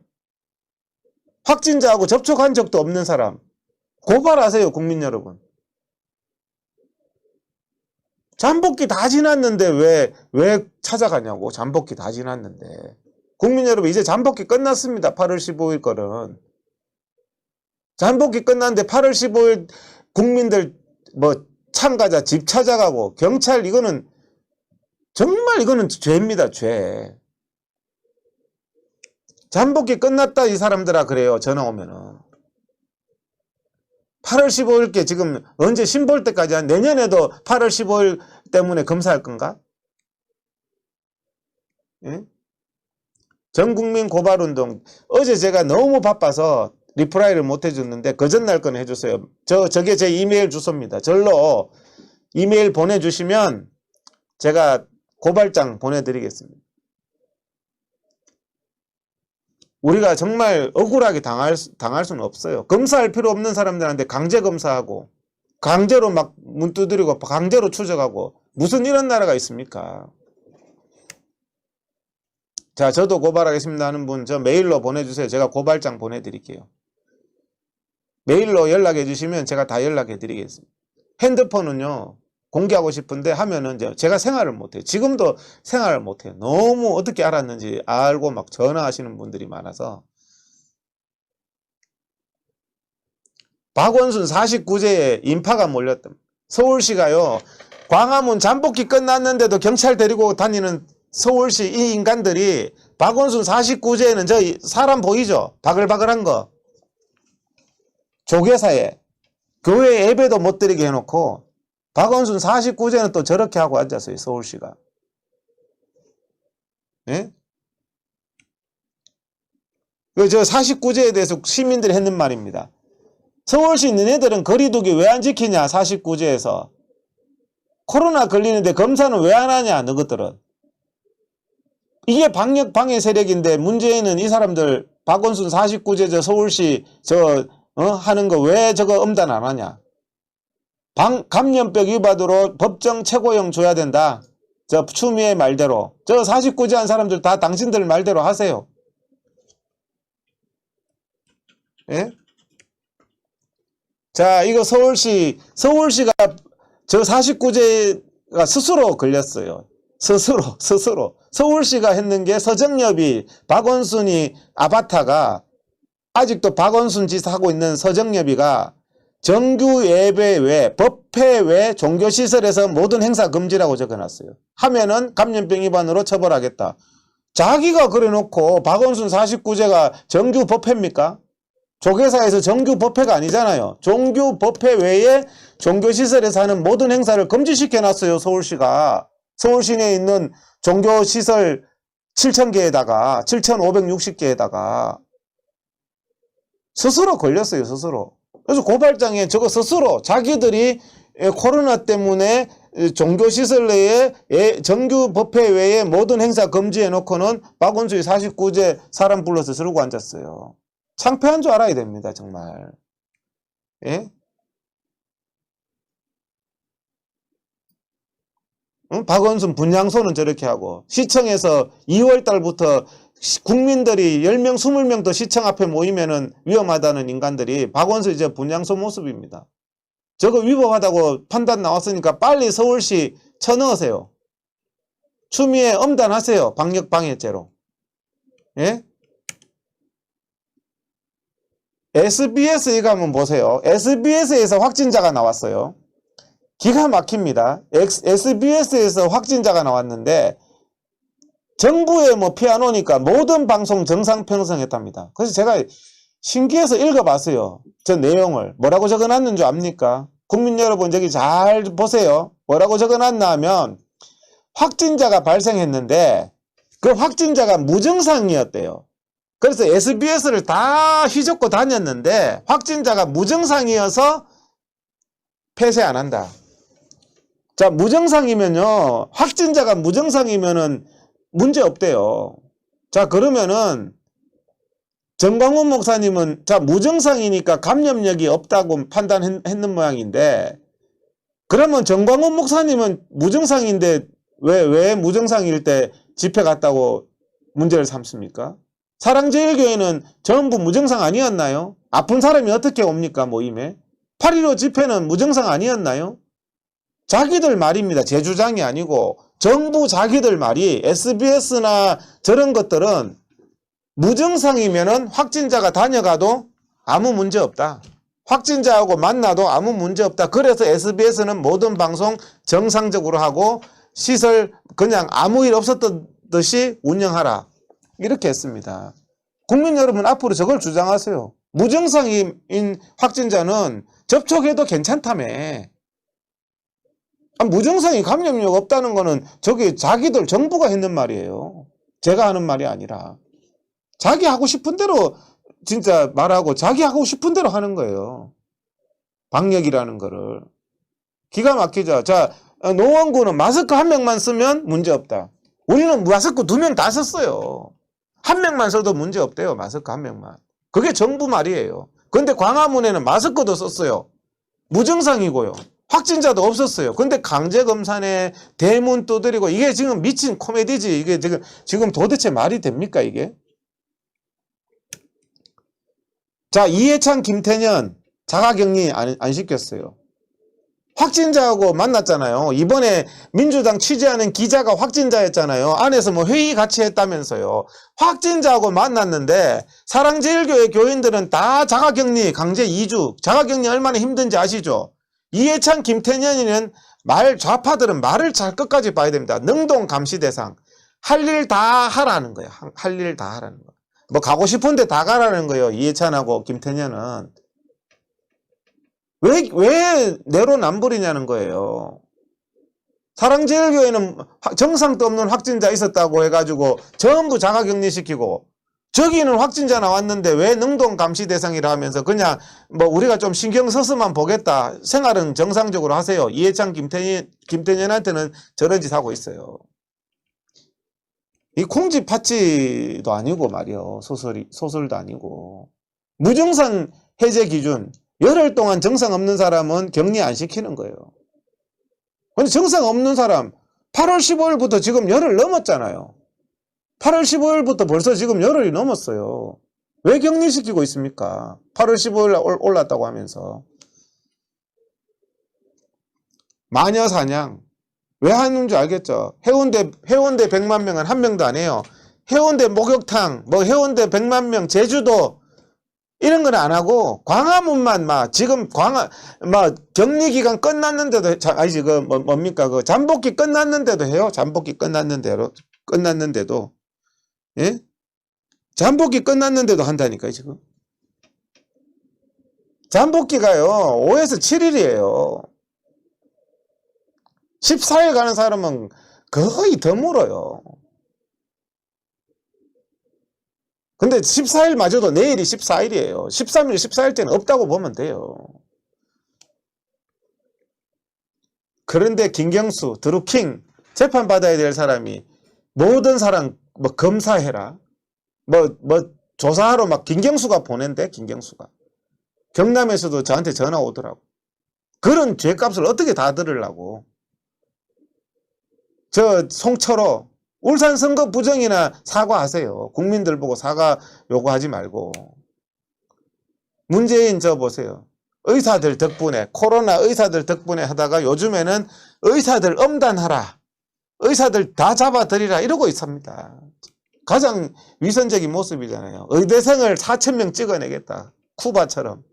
확진자하고 접촉한 적도 없는 사람 고발하세요, 국민 여러분. 잠복기 다 지났는데 왜 찾아가냐고. 잠복기 다 지났는데. 국민 여러분, 이제 잠복기 끝났습니다. 8월 15일 거는. 잠복기 끝났는데 8월 15일 국민들 뭐 참가자 집 찾아가고 경찰, 이거는 정말 이거는 죄입니다. 죄. 잠복기 끝났다 이 사람들아 그래요. 전화 오면은. 8월 15일께 지금 언제 신볼 때까지 한 내년에도 8월 15일 때문에 검사할 건가? 예? 전국민 고발운동. 어제 제가 너무 바빠서 리플라이를 못 해줬는데 그 전날 건 해줬어요. 저게 제 이메일 주소입니다. 절로 이메일 보내주시면 제가 고발장 보내드리겠습니다. 우리가 정말 억울하게 당할 수는 없어요. 검사할 필요 없는 사람들한테 강제 검사하고 강제로 막 문 두드리고 강제로 추적하고 무슨 이런 나라가 있습니까? 자, 저도 고발하겠습니다 하는 분 저 메일로 보내주세요. 제가 고발장 보내드릴게요. 메일로 연락해 주시면 제가 다 연락해 드리겠습니다. 핸드폰은요 공개하고 싶은데 하면은 제가 생활을 못해요. 지금도 생활을 못해요. 너무 어떻게 알았는지 알고 막 전화하시는 분들이 많아서. 박원순 49제에 인파가 몰렸다. 서울시가요 광화문 잠복기 끝났는데도 경찰 데리고 다니는 서울시 이 인간들이 박원순 49제에는 저 사람 보이죠? 바글바글한 거. 조계사에 교회 예배도 못 드리게 해놓고 박원순 49제는 또 저렇게 하고 앉았어요. 서울시가. 예? 저 49제에 대해서 시민들이 했는 말입니다. 서울시 너네들은 거리두기 왜 안 지키냐 49제에서. 코로나 걸리는데 검사는 왜 안 하냐 너희들은. 이게 방역 방해 세력인데 문제는 이 사람들 박원순 49제 저 서울시 하는 거 왜 저거 엄단 안 하냐. 감염병 위반으로 법정 최고형 줘야 된다. 저 추미애 말대로. 저 49제 한 사람들 다 당신들 말대로 하세요. 예? 자, 이거 서울시가 저 49제가 스스로 걸렸어요. 스스로. 서울시가 했는 게 서정엽이 박원순이 아바타가 아직도 박원순 짓 하고 있는 서정엽이가 정규 예배 외 법회 외 종교시설에서 모든 행사 금지라고 적어놨어요. 하면은 감염병 위반으로 처벌하겠다. 자기가 그래놓고 박원순 49제가 정규 법회입니까? 조계사에서 정규 법회가 아니잖아요. 정규 법회 외에 종교시설에서 하는 모든 행사를 금지시켜놨어요. 서울시가. 서울 시내에 있는 종교시설 7,000개에다가 7,560개에다가 스스로 걸렸어요. 스스로. 그래서 고발장에 저거 스스로 자기들이 코로나 때문에 종교시설 내에 정규 법회 외에 모든 행사 금지해놓고는 박원순이 49제 사람 불러서 저러고 앉았어요. 창피한 줄 알아야 됩니다. 정말. 예? 응? 박원순 분향소는 저렇게 하고 시청에서 2월 달부터 국민들이 10명, 20명 더 시청 앞에 모이면은 위험하다는 인간들이 박원순 이제 분향소 모습입니다. 저거 위법하다고 판단 나왔으니까 빨리 서울시 쳐넣으세요. 추미애 엄단하세요. 방역방해죄로. 예? SBS 이거 한번 보세요. SBS에서 확진자가 나왔어요. 기가 막힙니다. SBS에서 확진자가 나왔는데 정부에 뭐 피 안 오니까 모든 방송 정상 편성했답니다. 그래서 제가 신기해서 읽어봤어요. 저 내용을. 뭐라고 적어놨는 줄 압니까? 국민 여러분 저기 잘 보세요. 뭐라고 적어놨나 하면 확진자가 발생했는데 그 확진자가 무증상이었대요. 그래서 SBS를 다 휘젓고 다녔는데 확진자가 무증상이어서 폐쇄 안 한다. 자, 무증상이면요. 확진자가 무증상이면은 문제 없대요. 자, 그러면은 정광훈 목사님은 자, 무증상이니까 감염력이 없다고 판단했는 모양인데 그러면 정광훈 목사님은 무증상인데 왜 무증상일 때 집회 갔다고 문제를 삼습니까? 사랑제일교회는 전부 무증상 아니었나요? 아픈 사람이 어떻게 옵니까, 모임에? 8.15 집회는 무증상 아니었나요? 자기들 말입니다. 제 주장이 아니고 정부 자기들 말이. SBS나 저런 것들은 무증상이면은 확진자가 다녀가도 아무 문제 없다. 확진자하고 만나도 아무 문제 없다. 그래서 SBS는 모든 방송 정상적으로 하고 시설 그냥 아무 일 없었듯이 운영하라. 이렇게 했습니다. 국민 여러분 앞으로 저걸 주장하세요. 무증상인 확진자는 접촉해도 괜찮다며. 무증상이 감염력 없다는 거는 저기 자기들 정부가 했는 말이에요. 제가 하는 말이 아니라. 자기 하고 싶은 대로 진짜 말하고 자기 하고 싶은 대로 하는 거예요. 방역이라는 거를. 기가 막히죠. 자, 노원구는 마스크 한 명만 쓰면 문제 없다. 우리는 마스크 2명 다 썼어요. 한 명만 써도 문제 없대요. 마스크 한 명만. 그게 정부 말이에요. 근데 광화문에는 마스크도 썼어요. 무증상이고요. 확진자도 없었어요. 근데 강제검사네 대문 두드리고 이게 지금 미친 코미디지. 이게 지금 도대체 말이 됩니까 이게? 자, 이해찬, 김태년 자가격리 안 시켰어요. 확진자하고 만났잖아요. 이번에 민주당 취재하는 기자가 확진자였잖아요. 안에서 뭐 회의 같이 했다면서요. 확진자하고 만났는데 사랑제일교회 교인들은 다 자가격리 강제 2주. 자가격리 얼마나 힘든지 아시죠? 이해찬, 김태년이는 좌파들은 말을 잘 끝까지 봐야 됩니다. 능동 감시 대상. 할 일 다 하라는 거예요. 할 일 다 하라는 거. 뭐 가고 싶은데 다 가라는 거예요. 이해찬하고 김태년은. 왜 내로남불이냐는 거예요. 사랑제일교회는 정상도 없는 확진자 있었다고 해가지고 전부 자가격리시키고 저기는 확진자 나왔는데 왜 능동 감시 대상이라 하면서 그냥 뭐 우리가 좀 신경 써서만 보겠다. 생활은 정상적으로 하세요. 이해찬, 김태년한테는 저런 짓 하고 있어요. 이 콩쥐 파치도 아니고 말이요. 소설도 아니고. 무증상 해제 기준. 열흘 동안 정상 없는 사람은 격리 안 시키는 거예요. 근데 정상 없는 사람 8월 15일부터 지금 열흘 넘었잖아요. 8월 15일부터 벌써 지금 열흘이 넘었어요. 왜 격리시키고 있습니까? 8월 15일 올랐다고 하면서. 마녀 사냥. 왜 하는 줄 알겠죠? 해운대 100만 명은 한 명도 안 해요. 해운대 목욕탕, 뭐 해운대 100만 명, 제주도 이런 건 안 하고 광화문만 지금 격리 기간 끝났는데도 아니지 뭡니까 그 잠복기 끝났는데도 해요. 잠복기 끝났는데도 예? 잠복기 끝났는데도 한다니까요, 지금. 잠복기가요. 5에서 7일이에요. 14일 가는 사람은 거의 드물어요. 근데 14일 마저도 내일이 14일이에요. 13일, 14일 때는 없다고 보면 돼요. 그런데 김경수, 드루킹 재판받아야 될 사람이 모든 사람 뭐 검사해라. 뭐 조사하러 막 김경수가 보낸대, 김경수가. 경남에서도 저한테 전화 오더라고. 그런 죄값을 어떻게 다 들으려고. 저 송철호 울산 선거 부정이나 사과하세요. 국민들 보고 사과 요구하지 말고. 문재인 저 보세요. 의사들 덕분에 코로나 의사들 덕분에 하다가 요즘에는 의사들 엄단하라. 의사들 다 잡아들이라 이러고 있습니다. 가장 위선적인 모습이잖아요. 의대생을 4,000명 찍어내겠다. 쿠바처럼.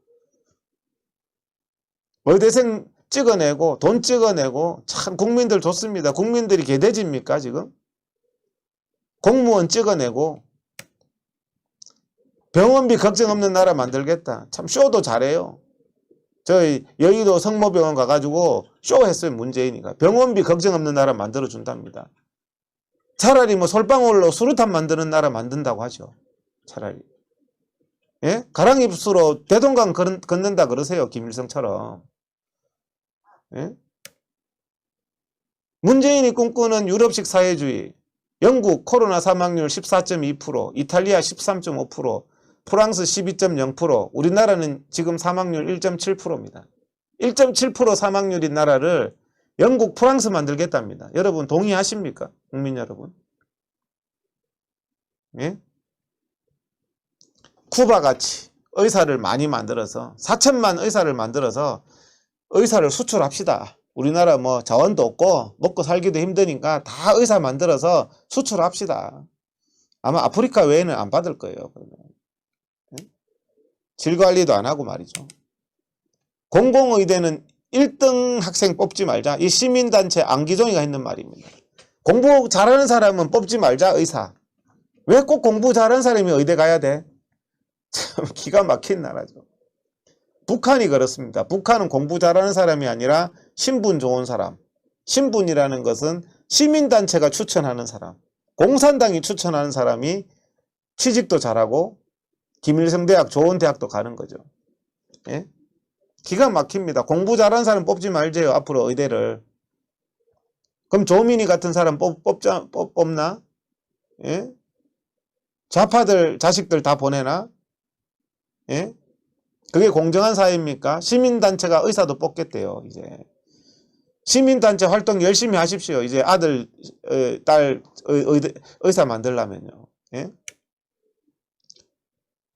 의대생 찍어내고 돈 찍어내고 참 국민들 좋습니다. 국민들이 개돼지입니까 지금? 공무원 찍어내고 병원비 걱정 없는 나라 만들겠다. 참 쇼도 잘해요. 저희 여의도 성모병원 가가지고 쇼했어요. 문재인이가. 병원비 걱정 없는 나라 만들어준답니다. 차라리 뭐 솔방울로 수류탄 만드는 나라 만든다고 하죠. 차라리. 예? 가랑잎수로 대동강 걷는다 그러세요. 김일성처럼. 예? 문재인이 꿈꾸는 유럽식 사회주의. 영국 코로나 사망률 14.2%, 이탈리아 13.5%, 프랑스 12.0%, 우리나라는 지금 사망률 1.7%입니다. 1.7% 사망률인 나라를 영국, 프랑스 만들겠답니다. 여러분 동의하십니까? 국민 여러분. 예? 쿠바같이 의사를 많이 만들어서 4천만 의사를 만들어서 의사를 수출합시다. 우리나라 뭐 자원도 없고 먹고 살기도 힘드니까 다 의사 만들어서 수출합시다. 아마 아프리카 외에는 안 받을 거예요. 그러면. 질 관리도 안 하고 말이죠. 공공의대는 1등 학생 뽑지 말자. 이 시민단체 안기종이가 했는 말입니다. 공부 잘하는 사람은 뽑지 말자 의사. 왜 꼭 공부 잘하는 사람이 의대 가야 돼? 참 기가 막힌 나라죠. 북한이 그렇습니다. 북한은 공부 잘하는 사람이 아니라 신분 좋은 사람. 신분이라는 것은 시민단체가 추천하는 사람. 공산당이 추천하는 사람이 취직도 잘하고 김일성 대학 좋은 대학도 가는 거죠. 예? 기가 막힙니다. 공부 잘하는 사람 뽑지 말제요. 앞으로 의대를. 그럼 조민희 같은 사람 뽑나? 예? 좌파들 자식들 다 보내나? 예? 그게 공정한 사회입니까? 시민단체가 의사도 뽑겠대요. 이제 시민단체 활동 열심히 하십시오. 이제 아들 딸 의사 만들려면요. 예?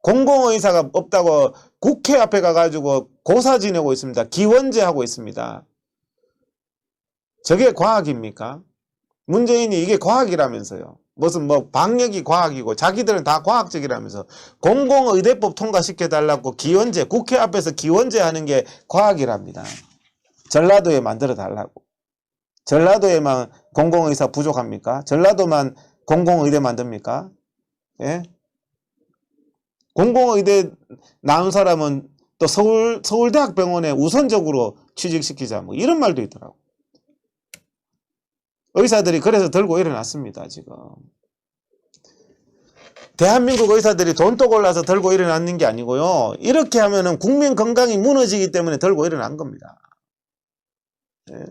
공공의사가 없다고 국회 앞에 가가지고 고사 지내고 있습니다. 기원제 하고 있습니다. 저게 과학입니까? 문재인이 이게 과학이라면서요. 무슨 뭐 방역이 과학이고 자기들은 다 과학적이라면서 공공의대법 통과시켜달라고 기원제, 국회 앞에서 기원제 하는 게 과학이랍니다. 전라도에 만들어 달라고. 전라도에만 공공의사 부족합니까? 전라도만 공공의대 만듭니까? 예? 공공의대 나온 사람은 또 서울대학병원에 우선적으로 취직시키자 뭐 이런 말도 있더라고. 의사들이 그래서 들고 일어났습니다. 지금 대한민국 의사들이 돈도 골라서 들고 일어났는 게 아니고요. 이렇게 하면은 국민 건강이 무너지기 때문에 들고 일어난 겁니다. 네.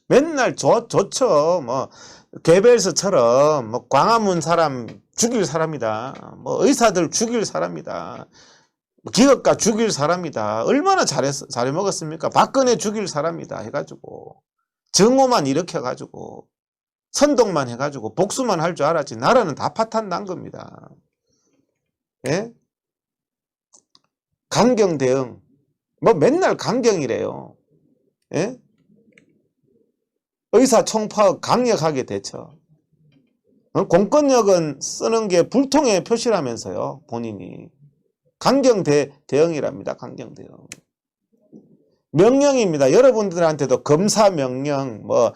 맨날 좋죠. 뭐 괴벨스처럼 뭐 광화문 사람 죽일 사람이다. 뭐 의사들 죽일 사람이다. 기업가 죽일 사람이다. 얼마나 잘해먹었습니까? 박근혜 죽일 사람이다 해가지고 정오만 일으켜가지고 선동만 해가지고 복수만 할 줄 알았지 나라는 다 파탄 난 겁니다. 예? 강경 대응 뭐 맨날 강경이래요. 예? 의사 총파업 강력하게 대처. 공권력은 쓰는 게 불통의 표시라면서요. 본인이. 강경 대응이랍니다. 강경 대응. 명령입니다. 여러분들한테도 검사 명령, 뭐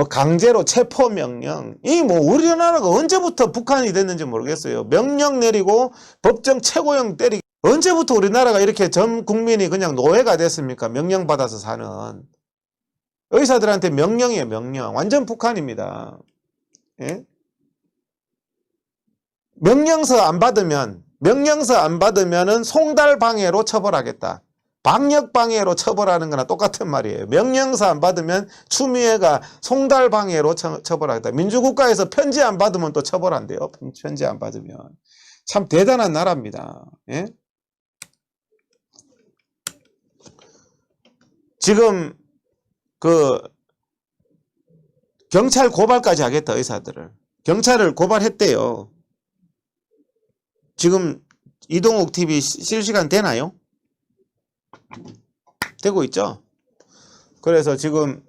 강제로 체포 명령. 이 뭐 우리나라가 언제부터 북한이 됐는지 모르겠어요. 명령 내리고 법정 최고형 때리기. 언제부터 우리나라가 이렇게 전 국민이 그냥 노예가 됐습니까? 명령 받아서 사는. 의사들한테 명령이에요. 명령. 완전 북한입니다. 예? 명령서 안 받으면은 송달방해로 처벌하겠다. 방역방해로 처벌하는 거나 똑같은 말이에요. 명령서 안 받으면 추미애가 송달방해로 처벌하겠다. 민주국가에서 편지 안 받으면 또 처벌한대요. 편지 안 받으면. 참 대단한 나라입니다. 예? 지금 그 경찰 고발까지 하겠다. 의사들을. 경찰을 고발했대요. 지금 이동욱 TV 실시간 되나요? 되고 있죠. 그래서 지금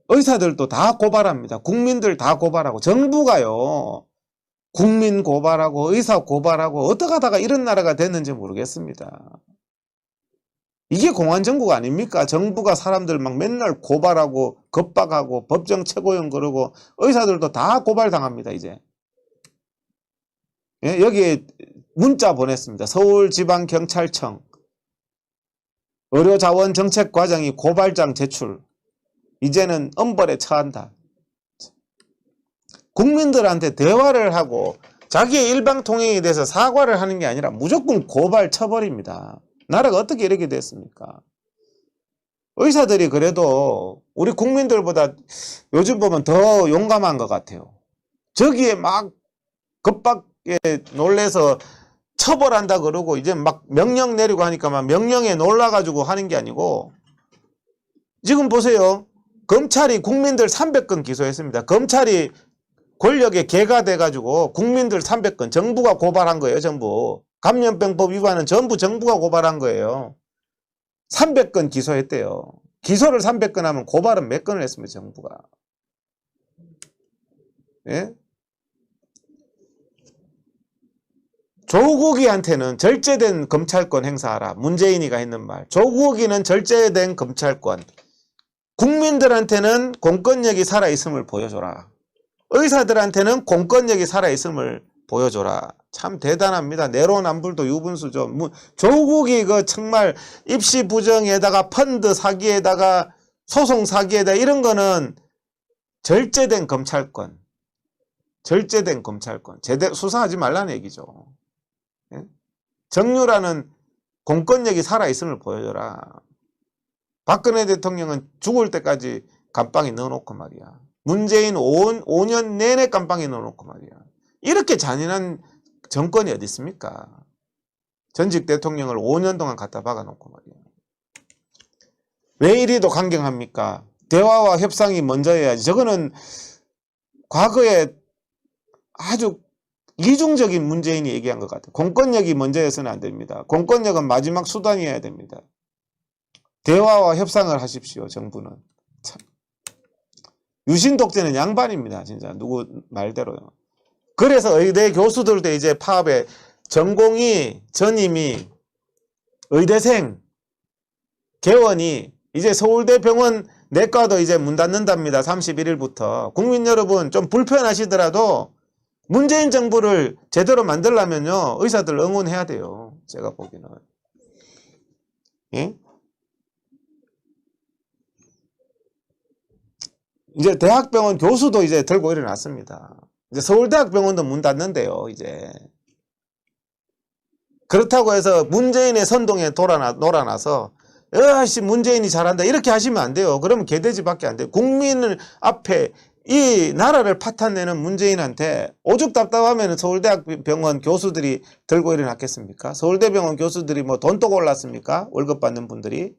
의사들도 다 고발합니다. 국민들 다 고발하고 정부가요. 국민 고발하고 의사 고발하고 어떻게 하다가 이런 나라가 됐는지 모르겠습니다. 이게 공안정국 아닙니까? 정부가 사람들 막 맨날 고발하고 겁박하고 법정 최고형 그러고 의사들도 다 고발당합니다. 이제. 예, 여기에 문자 보냈습니다. 서울지방경찰청 의료자원정책과장이 고발장 제출. 이제는 엄벌에 처한다. 국민들한테 대화를 하고 자기의 일방통행에 대해서 사과를 하는 게 아니라 무조건 고발 처벌입니다. 나라가 어떻게 이렇게 됐습니까? 의사들이 그래도 우리 국민들보다 요즘 보면 더 용감한 것 같아요. 저기에 막 겁박에 놀래서 처벌한다 그러고 이제 막 명령 내리고 하니까 막 명령에 놀라가지고 하는 게 아니고 지금 보세요. 검찰이 국민들 300건 기소했습니다. 검찰이 권력에 개가 돼가지고 국민들 300건 정부가 고발한 거예요. 전부. 감염병법 위반은 전부 정부가 고발한 거예요. 300건 기소했대요. 기소를 300건 하면 고발은 몇 건을 했습니다. 정부가. 예? 조국이한테는 절제된 검찰권 행사하라. 문재인이가 했는 말. 조국이는 절제된 검찰권. 국민들한테는 공권력이 살아있음을 보여줘라. 의사들한테는 공권력이 살아있음을 보여줘라. 참 대단합니다. 내로남불도 유분수죠. 조국이 그 정말 입시 부정에다가 펀드 사기에다가 소송 사기에다 이런 거는 절제된 검찰권. 절제된 검찰권. 제대로 수사하지 말라는 얘기죠. 예? 정유라는 공권력이 살아있음을 보여줘라. 박근혜 대통령은 죽을 때까지 감방에 넣어놓고 말이야. 문재인 5년 내내 감방에 넣어놓고 말이야. 이렇게 잔인한 정권이 어디 있습니까? 전직 대통령을 5년 동안 갖다 박아놓고 말이야. 왜 이리도 강경합니까? 대화와 협상이 먼저여야지. 저거는 과거에 아주 이중적인 문재인이 얘기한 것 같아요. 공권력이 먼저여서는 안 됩니다. 공권력은 마지막 수단이어야 됩니다. 대화와 협상을 하십시오. 정부는. 참. 유신독재는 양반입니다. 진짜 누구 말대로요. 그래서 의대 교수들도 이제 파업에 전공의 전임이 의대생 개원이 이제 서울대 병원 내과도 이제 문 닫는답니다. 31일부터. 국민 여러분 좀 불편하시더라도 문재인 정부를 제대로 만들려면요. 의사들 응원해야 돼요. 제가 보기에는. 예? 이제 대학병원 교수도 이제 들고 일어났습니다. 이제 서울대학병원도 문 닫는데요, 이제. 그렇다고 해서 문재인의 선동에 놀아나서, 씨, 문재인이 잘한다. 이렇게 하시면 안 돼요. 그러면 개돼지밖에 안 돼요. 국민을 앞에 이 나라를 파탄내는 문재인한테 오죽 답답하면 서울대학병원 교수들이 들고 일어났겠습니까? 서울대병원 교수들이 뭐 돈독 올랐습니까? 월급 받는 분들이.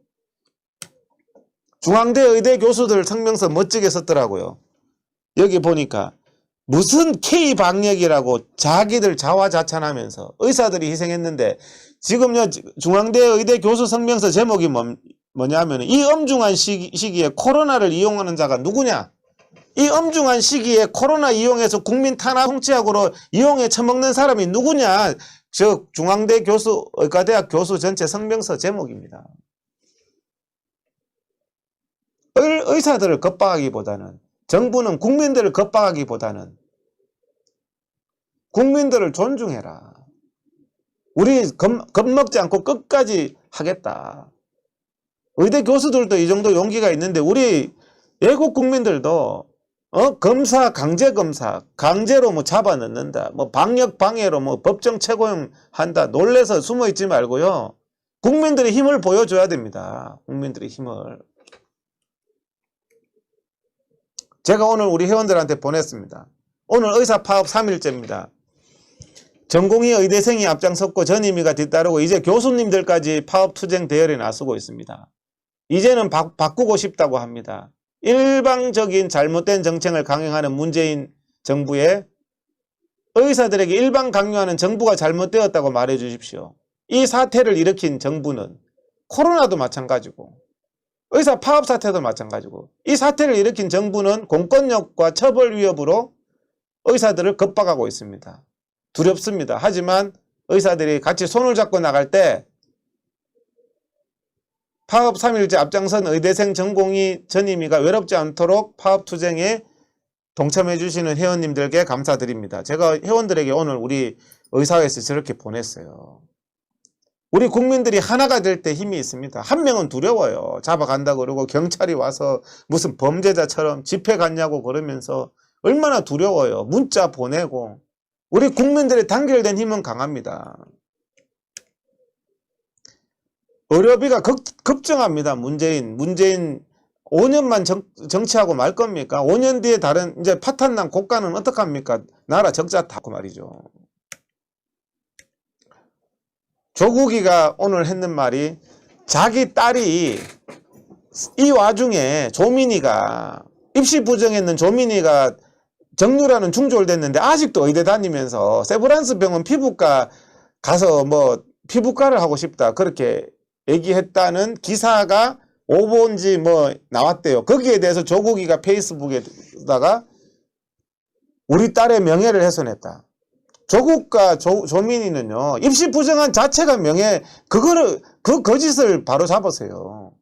중앙대 의대 교수들 성명서 멋지게 썼더라고요. 여기 보니까 무슨 K방역이라고 자기들 자화자찬하면서 의사들이 희생했는데 지금요 중앙대 의대 교수 성명서 제목이 뭐냐면 이 엄중한 시기에 코로나를 이용하는 자가 누구냐? 이 엄중한 시기에 코로나 이용해서 국민 탄압 통치약으로 이용해 처먹는 사람이 누구냐? 저 중앙대 교수 의과대학 교수 전체 성명서 제목입니다. 의사들을 겁박하기보다는 정부는 국민들을 겁박하기보다는 국민들을 존중해라. 우리 겁먹지 않고 끝까지 하겠다. 의대 교수들도 이 정도 용기가 있는데 우리 외국 국민들도 검사 강제 검사 강제로 뭐 잡아넣는다. 뭐 방역 방해로 뭐 법정 최고형 한다. 놀래서 숨어 있지 말고요. 국민들의 힘을 보여줘야 됩니다. 국민들의 힘을. 제가 오늘 우리 회원들한테 보냈습니다. 오늘 의사 파업 3일째입니다. 전공의 의대생이 앞장섰고 전임의가 뒤따르고 이제 교수님들까지 파업 투쟁 대열에 나서고 있습니다. 이제는 바꾸고 싶다고 합니다. 일방적인 잘못된 정책을 강행하는 문재인 정부에 의사들에게 일방 강요하는 정부가 잘못되었다고 말해 주십시오. 이 사태를 일으킨 정부는 코로나도 마찬가지고 의사 파업 사태도 마찬가지고 이 사태를 일으킨 정부는 공권력과 처벌 위협으로 의사들을 겁박하고 있습니다. 두렵습니다. 하지만 의사들이 같이 손을 잡고 나갈 때 파업 3일째 앞장선 의대생 전공의 전임의가 외롭지 않도록 파업 투쟁에 동참해 주시는 회원님들께 감사드립니다. 제가 회원들에게 오늘 우리 의사회에서 저렇게 보냈어요. 우리 국민들이 하나가 될 때 힘이 있습니다. 한 명은 두려워요. 잡아간다고 그러고 경찰이 와서 무슨 범죄자처럼 집회 갔냐고 그러면서 얼마나 두려워요. 문자 보내고. 우리 국민들의 단결된 힘은 강합니다. 의료비가 급증합니다. 문재인 5년만 정치하고 말 겁니까? 5년 뒤에 다른 이제 파탄난 고가는 어떡합니까? 나라 적자 타고 말이죠. 조국이가 오늘 했는 말이 자기 딸이 이 와중에 조민이가 입시 부정했는 조민이가 정유라는 중졸 됐는데 아직도 의대 다니면서 세브란스 병원 피부과 가서 뭐 피부과를 하고 싶다 그렇게 얘기했다는 기사가 오본지 뭐 나왔대요. 거기에 대해서 조국이가 페이스북에다가 우리 딸의 명예를 훼손했다. 조국과 조민이는요 입시 부정한 자체가 명예 그거를 그 거짓을 바로 잡으세요.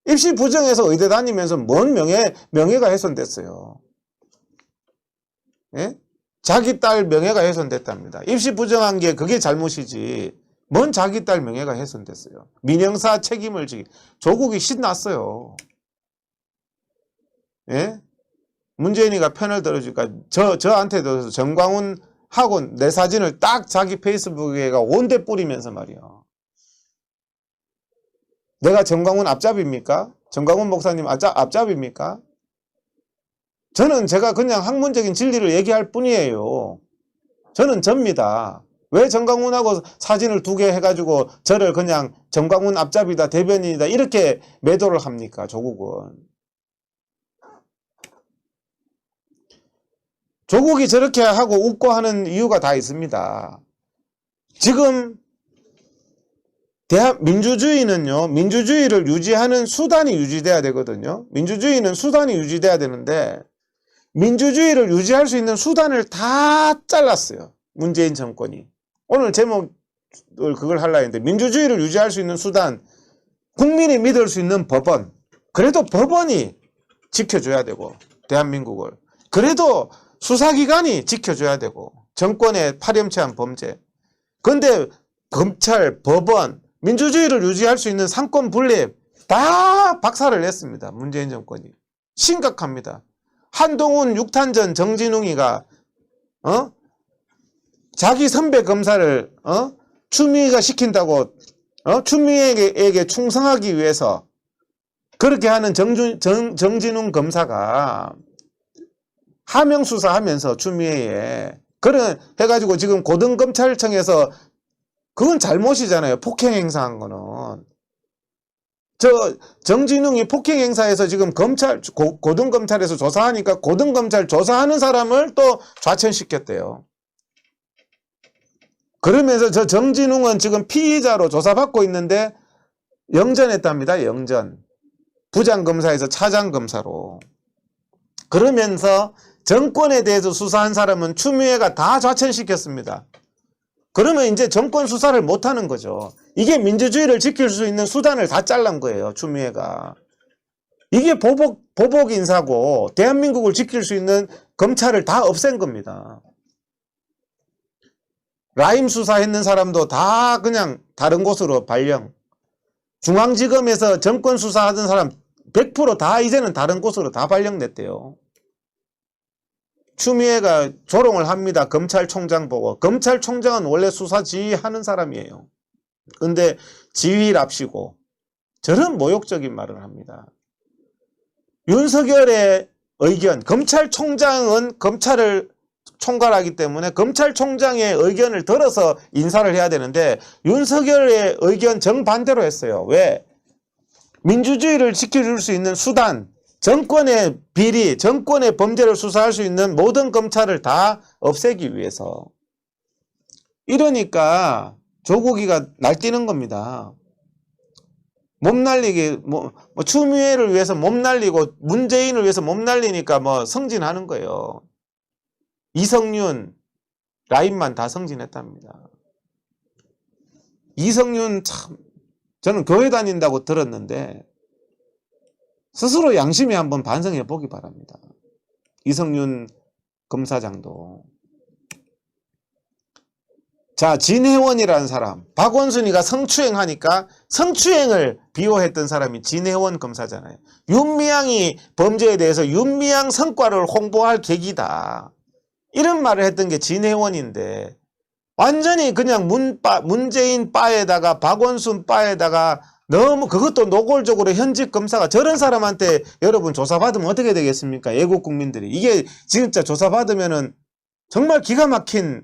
입시 부정해서 의대 다니면서 뭔 명예가 훼손됐어요. 예? 자기 딸 명예가 훼손됐답니다. 입시 부정한 게 그게 잘못이지. 뭔 자기 딸 명예가 훼손됐어요. 민형사 책임을 지기. 조국이 신났어요. 예? 문재인이가 편을 들어주니까 저한테도 정광훈 하고 내 사진을 딱 자기 페이스북에가 온데 뿌리면서 말이야. 내가 정광훈 앞잡입니까? 정광훈 목사님 앞잡입니까? 저는 제가 그냥 학문적인 진리를 얘기할 뿐이에요. 저는 접니다. 왜 정광훈하고 사진을 2개 해가지고 저를 그냥 정광훈 앞잡이다 대변인이다 이렇게 매도를 합니까? 조국은. 조국이 저렇게 하고 웃고 하는 이유가 다 있습니다. 지금 민주주의는요. 민주주의를 유지하는 수단이 유지돼야 되거든요. 민주주의는 수단이 유지돼야 되는데 민주주의를 유지할 수 있는 수단을 다 잘랐어요. 문재인 정권이. 오늘 제목을 그걸 하려고 했는데 민주주의를 유지할 수 있는 수단 국민이 믿을 수 있는 법원 그래도 법원이 지켜줘야 되고 대한민국을 그래도 수사기관이 지켜줘야 되고 정권의 파렴치한 범죄 그런데 검찰, 법원 민주주의를 유지할 수 있는 상권 분립 다 박살을 냈습니다. 문재인 정권이. 심각합니다. 한동훈 6탄전 정진웅이가 자기 선배 검사를 추미애가 시킨다고 추미애에게 충성하기 위해서 그렇게 하는 정진웅 검사가 하명 수사하면서 추미애에 그래 해가지고 지금 고등검찰청에서 그건 잘못이잖아요. 폭행 행사한 거는. 정진웅이 폭행 행사에서 지금 고등검찰에서 조사하니까 고등검찰 조사하는 사람을 또 좌천시켰대요. 그러면서 저 정진웅은 지금 피의자로 조사받고 있는데 영전했답니다. 영전. 부장검사에서 차장검사로. 그러면서 정권에 대해서 수사한 사람은 추미애가 다 좌천시켰습니다. 그러면 이제 정권 수사를 못하는 거죠. 이게 민주주의를 지킬 수 있는 수단을 다 잘란 거예요. 추미애가. 이게 보복 인사고 대한민국을 지킬 수 있는 검찰을 다 없앤 겁니다. 라임 수사했는 사람도 다 그냥 다른 곳으로 발령. 중앙지검에서 정권 수사하던 사람 100% 다 이제는 다른 곳으로 다 발령됐대요. 추미애가 조롱을 합니다. 검찰총장 보고. 검찰총장은 원래 수사 지휘하는 사람이에요. 근데 지휘랍시고 저런 모욕적인 말을 합니다. 윤석열의 의견, 검찰총장은 검찰을 총괄하기 때문에 검찰총장의 의견을 들어서 인사를 해야 되는데 윤석열의 의견 정반대로 했어요. 왜? 민주주의를 지켜줄 수 있는 수단, 정권의 비리, 정권의 범죄를 수사할 수 있는 모든 검찰을 다 없애기 위해서. 이러니까 조국이가 날뛰는 겁니다. 몸 날리기, 추미애를 위해서 몸 날리고 문재인을 위해서 몸 날리니까 성진하는 거예요. 이성윤, 라임만 다 성진했답니다. 이성윤 참, 저는 교회 다닌다고 들었는데 스스로 양심에 한번 반성해 보기 바랍니다. 이성윤 검사장도. 자, 진혜원이라는 사람, 박원순이가 성추행하니까 성추행을 비호했던 사람이 진혜원 검사잖아요. 윤미향이 범죄에 대해서 윤미향 성과를 홍보할 계기다. 이런 말을 했던 게 진혜원인데 완전히 그냥 문재인 바에다가 박원순 바에다가 너무 그것도 노골적으로 현직 검사가 저런 사람한테 여러분 조사받으면 어떻게 되겠습니까? 애국 국민들이. 이게 진짜 조사받으면은 정말 기가 막힌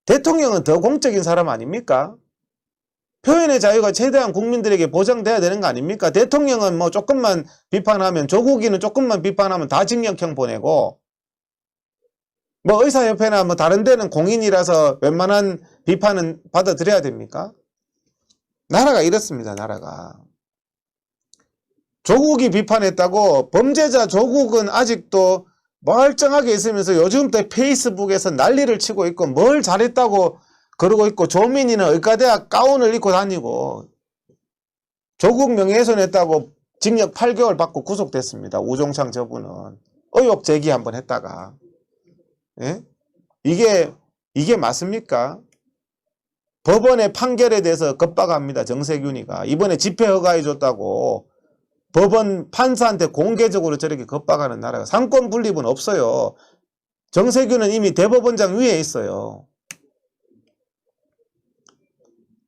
대통령은 더 공적인 사람 아닙니까? 표현의 자유가 최대한 국민들에게 보장돼야 되는 거 아닙니까? 대통령은 뭐 조금만 비판하면, 조국이는 조금만 비판하면 다 징역형 보내고, 뭐 의사협회나 뭐 다른 데는 공인이라서 웬만한 비판은 받아들여야 됩니까? 나라가 이렇습니다, 나라가. 조국이 비판했다고 범죄자 조국은 아직도 멀쩡하게 있으면서 요즘 때 페이스북에서 난리를 치고 있고 뭘 잘했다고 그러고 있고, 조민이는 의과대학 가운을 입고 다니고 조국 명예훼손했다고 징역 8개월 받고 구속됐습니다. 우종창 저분은 의혹 제기 한번 했다가. 예? 이게 맞습니까? 법원의 판결에 대해서 겁박합니다. 정세균이가 이번에 집회 허가해줬다고 법원 판사한테 공개적으로 저렇게 겁박하는 나라가, 상권 분립은 없어요. 정세균은 이미 대법원장 위에 있어요.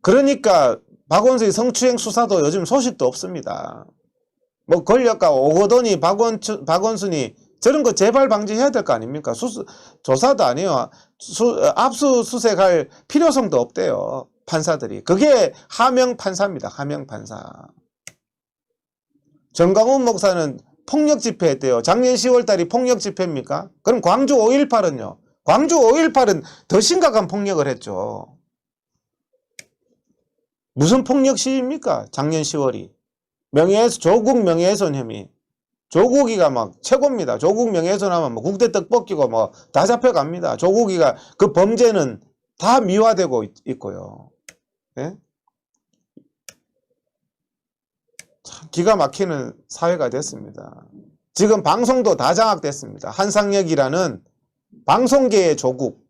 그러니까 박원순의 성추행 수사도 요즘 소식도 없습니다. 뭐 권력가 오거돈이 박원순이 저런 거 재발 방지해야 될 거 아닙니까? 조사도 안 해요. 압수수색할 필요성도 없대요. 판사들이. 그게 하명 판사입니다. 하명 판사. 정강훈 목사는 폭력 집회 했대요. 작년 10월 달이 폭력 집회입니까? 그럼 광주 5.18은요? 광주 5.18은 더 심각한 폭력을 했죠. 무슨 폭력 시위입니까? 작년 10월이. 조국 명예훼손 혐의. 조국이가 막 최고입니다. 조국 명예훼손하면 뭐 국대 떡볶이고 뭐 다 잡혀갑니다. 조국이가 그 범죄는 다 미화되고 있고요. 네? 참 기가 막히는 사회가 됐습니다. 지금 방송도 다 장악됐습니다. 한상혁이라는 방송계의 조국,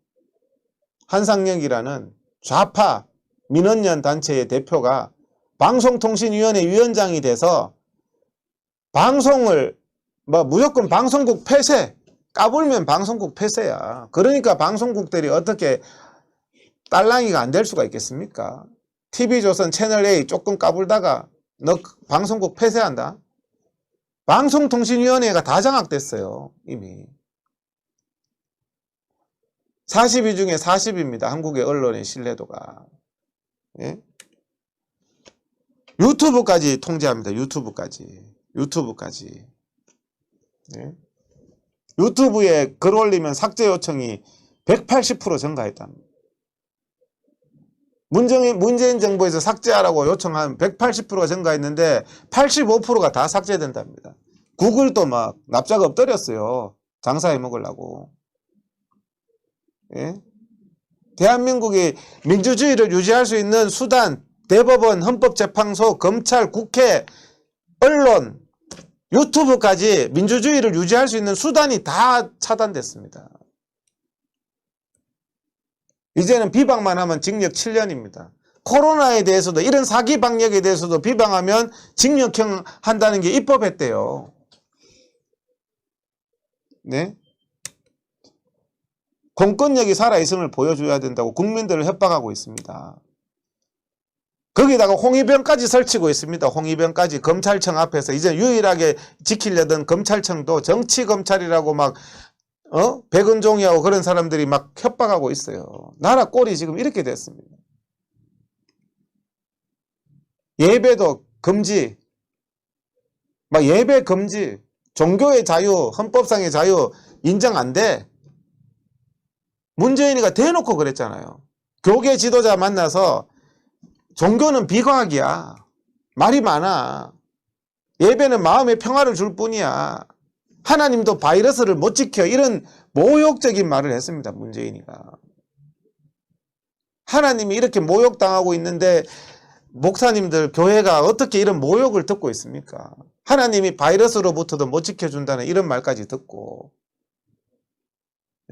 한상혁이라는 좌파 민원연 단체의 대표가 방송통신위원회 위원장이 돼서 방송을 뭐 무조건 방송국 폐쇄, 까불면 방송국 폐쇄야. 그러니까 방송국들이 어떻게 딸랑이가 안 될 수가 있겠습니까? TV조선 채널A 조금 까불다가 너 방송국 폐쇄한다? 방송통신위원회가 다 장악됐어요. 이미 40위 중에 40입니다. 한국의 언론의 신뢰도가. 예? 유튜브까지 통제합니다. 유튜브까지. 예? 유튜브에 글 올리면 삭제 요청이 180% 증가했답니다. 문재인 정부에서 삭제하라고 요청한 180%가 증가했는데 85%가 다 삭제된답니다. 구글도 막 납작 엎드렸어요. 장사해 먹으려고. 예? 대한민국이 민주주의를 유지할 수 있는 수단, 대법원, 헌법재판소, 검찰, 국회, 언론, 유튜브까지 민주주의를 유지할 수 있는 수단이 다 차단됐습니다. 이제는 비방만 하면 징역 7년입니다. 코로나에 대해서도, 이런 사기 방역에 대해서도 비방하면 징역형 한다는 게 입법했대요. 네? 공권력이 살아있음을 보여줘야 된다고 국민들을 협박하고 있습니다. 거기다가 홍위병까지 설치고 있습니다. 홍위병까지 검찰청 앞에서. 이제 유일하게 지키려던 검찰청도 정치검찰이라고 막 백은종이하고 그런 사람들이 막 협박하고 있어요. 나라 꼴이 지금 이렇게 됐습니다. 예배도 금지, 막 예배 금지, 종교의 자유, 헌법상의 자유 인정 안 돼. 문재인이가 대놓고 그랬잖아요. 교계 지도자 만나서 종교는 비과학이야. 말이 많아. 예배는 마음의 평화를 줄 뿐이야. 하나님도 바이러스를 못 지켜. 이런 모욕적인 말을 했습니다. 문재인이가. 하나님이 이렇게 모욕당하고 있는데 목사님들, 교회가 어떻게 이런 모욕을 듣고 있습니까? 하나님이 바이러스로부터도 못 지켜준다는 이런 말까지 듣고.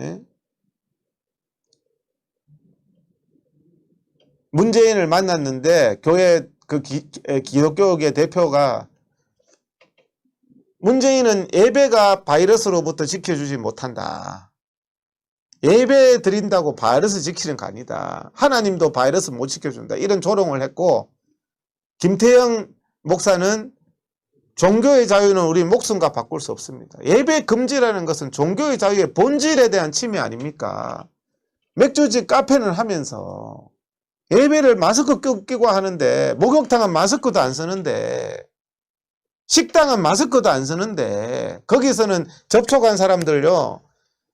예? 문재인을 만났는데 교회 기독교계 대표가 문재인은 예배가 바이러스로부터 지켜주지 못한다. 예배 드린다고 바이러스 지키는 거 아니다. 하나님도 바이러스 못 지켜준다. 이런 조롱을 했고, 김태형 목사는 종교의 자유는 우리 목숨과 바꿀 수 없습니다. 예배 금지라는 것은 종교의 자유의 본질에 대한 침해 아닙니까? 맥주집 카페는 하면서 예배를 마스크 끼고 하는데, 목욕탕은 마스크도 안 쓰는데, 식당은 마스크도 안 쓰는데, 거기서는 접촉한 사람들요,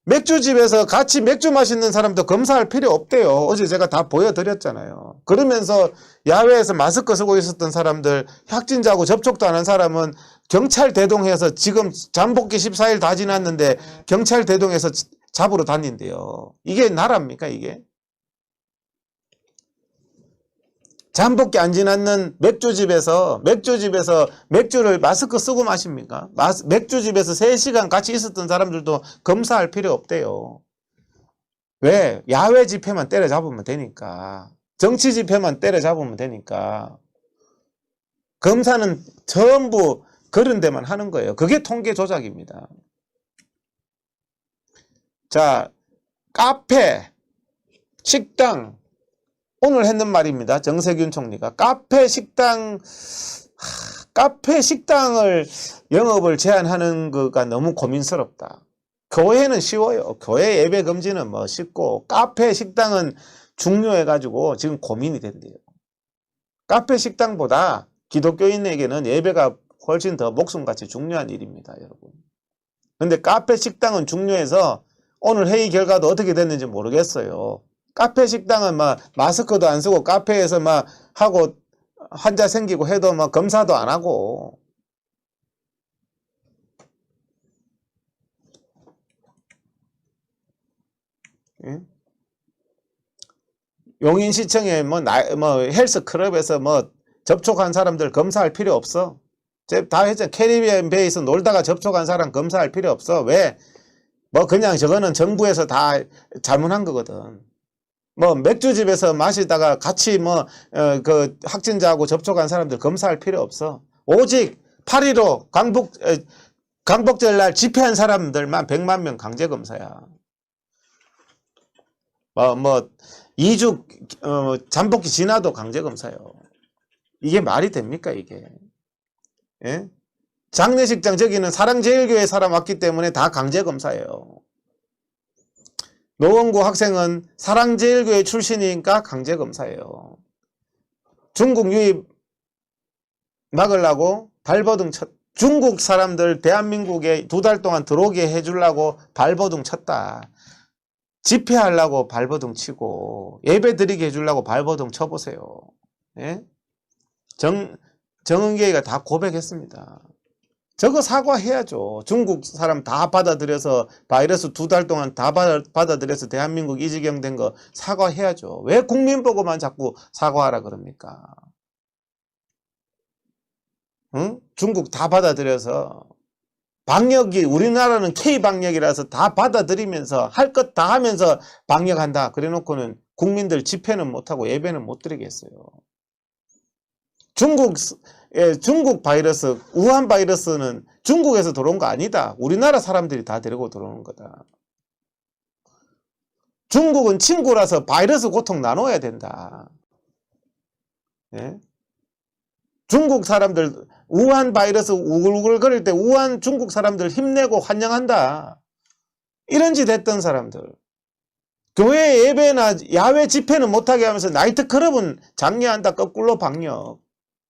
맥주집에서 같이 맥주 마시는 사람도 검사할 필요 없대요. 어제 제가 다 보여드렸잖아요. 그러면서 야외에서 마스크 쓰고 있었던 사람들, 확진자하고 접촉도 안 한 사람은 경찰 대동해서 지금 잠복기 14일 다 지났는데 경찰 대동해서 잡으러 다닌대요. 이게 나라입니까, 이게? 잠복기 안 지났는 맥주집에서 맥주를 마스크 쓰고 마십니까? 맥주집에서 3시간 같이 있었던 사람들도 검사할 필요 없대요. 왜? 야외 집회만 때려잡으면 되니까. 정치 집회만 때려잡으면 되니까. 검사는 전부 그런 데만 하는 거예요. 그게 통계 조작입니다. 자, 카페, 식당, 오늘 했는 말입니다. 정세균 총리가 카페 식당을 영업을 제한하는 거가 너무 고민스럽다. 교회는 쉬워요. 교회 예배 금지는 뭐 쉽고 카페 식당은 중요해가지고 지금 고민이 된대요. 카페 식당보다 기독교인에게는 예배가 훨씬 더 목숨같이 중요한 일입니다, 여러분. 근데 카페 식당은 중요해서 오늘 회의 결과도 어떻게 됐는지 모르겠어요. 카페 식당은 막 마스크도 안 쓰고 카페에서 막 하고 환자 생기고 해도 막 검사도 안 하고. 예? 용인시청에 뭐 헬스 클럽에서 뭐 접촉한 사람들 검사할 필요 없어. 다 했잖아. 캐리비안 베이에서 놀다가 접촉한 사람 검사할 필요 없어. 왜? 뭐 그냥 저거는 정부에서 다 잘못한 거거든. 뭐 맥주집에서 마시다가 같이 그 확진자하고 접촉한 사람들 검사할 필요 없어. 오직 8.15 강복절 날 집회한 사람들만 100만 명 강제 검사야. 2주 잠복기 지나도 강제 검사요. 이게 말이 됩니까, 이게? 예? 장례식장 저기는 사랑제일교회 사람 왔기 때문에 다 강제 검사예요. 노원구 학생은 사랑제일교회 출신이니까 강제 검사예요. 중국 유입 막으려고 발버둥 중국 사람들 대한민국에 2달 동안 들어오게 해주려고 발버둥 쳤다. 집회하려고 발버둥 치고 예배 드리게 해주려고 발버둥 쳐보세요. 예? 정은계가 다 고백했습니다. 저거 사과해야죠. 중국 사람 다 받아들여서 바이러스 2달 동안 다 받아들여서 대한민국 이 지경 된 거 사과해야죠. 왜 국민 보고만 자꾸 사과하라 그럽니까? 응? 중국 다 받아들여서 방역이 우리나라는 K방역이라서 다 받아들이면서 할 것 다 하면서 방역한다. 그래 놓고는 국민들 집회는 못하고 예배는 못 드리겠어요. 중국 바이러스, 우한 바이러스는 중국에서 들어온 거 아니다. 우리나라 사람들이 다 데리고 들어오는 거다. 중국은 친구라서 바이러스 고통 나눠야 된다. 예? 중국 사람들 우한 바이러스 우글우글거릴 때 우한 중국 사람들 힘내고 환영한다. 이런 짓 했던 사람들. 교회 예배나 야외 집회는 못하게 하면서 나이트클럽은 장려한다. 거꾸로 방역.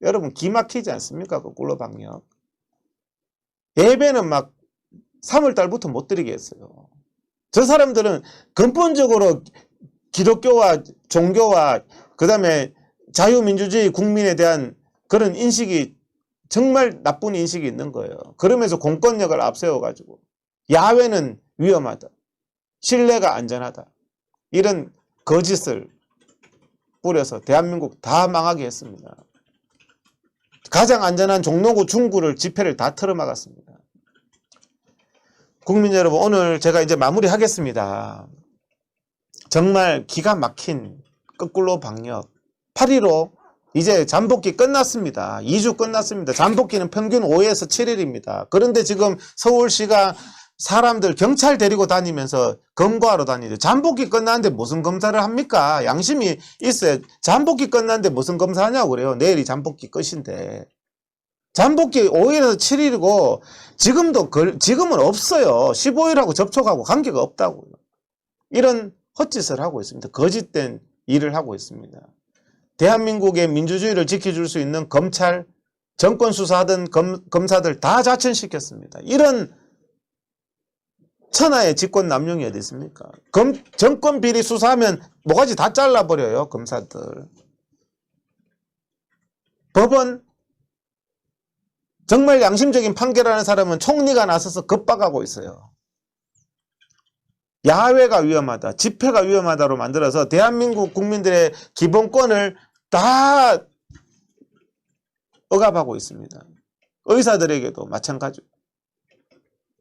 여러분 기막히지 않습니까? 거꾸로 방역. 예배는 막 3월달부터 못 드리게 했어요. 저 사람들은 근본적으로 기독교와 종교와 그 다음에 자유민주주의 국민에 대한 그런 인식이 정말 나쁜 인식이 있는 거예요. 그러면서 공권력을 앞세워가지고 야외는 위험하다. 실내가 안전하다. 이런 거짓을 뿌려서 대한민국 다 망하게 했습니다. 가장 안전한 종로구 중구를 집회를 다 틀어막았습니다. 국민 여러분, 오늘 제가 이제 마무리하겠습니다. 정말 기가 막힌 거꾸로 방역 8.15 이제 잠복기 끝났습니다. 2주 끝났습니다. 잠복기는 평균 5에서 7일입니다. 그런데 지금 서울시가 사람들 경찰 데리고 다니면서 검거하러 다니죠. 잠복기 끝났는데 무슨 검사를 합니까? 양심이 있어요. 잠복기 끝났는데 무슨 검사하냐고 그래요. 내일이 잠복기 끝인데. 잠복기 5일에서 7일이고 지금은 없어요. 15일하고 접촉하고 관계가 없다고요. 이런 헛짓을 하고 있습니다. 거짓된 일을 하고 있습니다. 대한민국의 민주주의를 지켜줄 수 있는 검찰, 정권 수사하던 검사들 다 자천시켰습니다. 이런 천하의 직권 남용이 어디 있습니까? 정권 비리 수사하면 모가지 다 잘라버려요, 검사들. 법원 정말 양심적인 판결하는 사람은 총리가 나서서 겁박하고 있어요. 야외가 위험하다, 집회가 위험하다로 만들어서 대한민국 국민들의 기본권을 다 억압하고 있습니다. 의사들에게도 마찬가지고.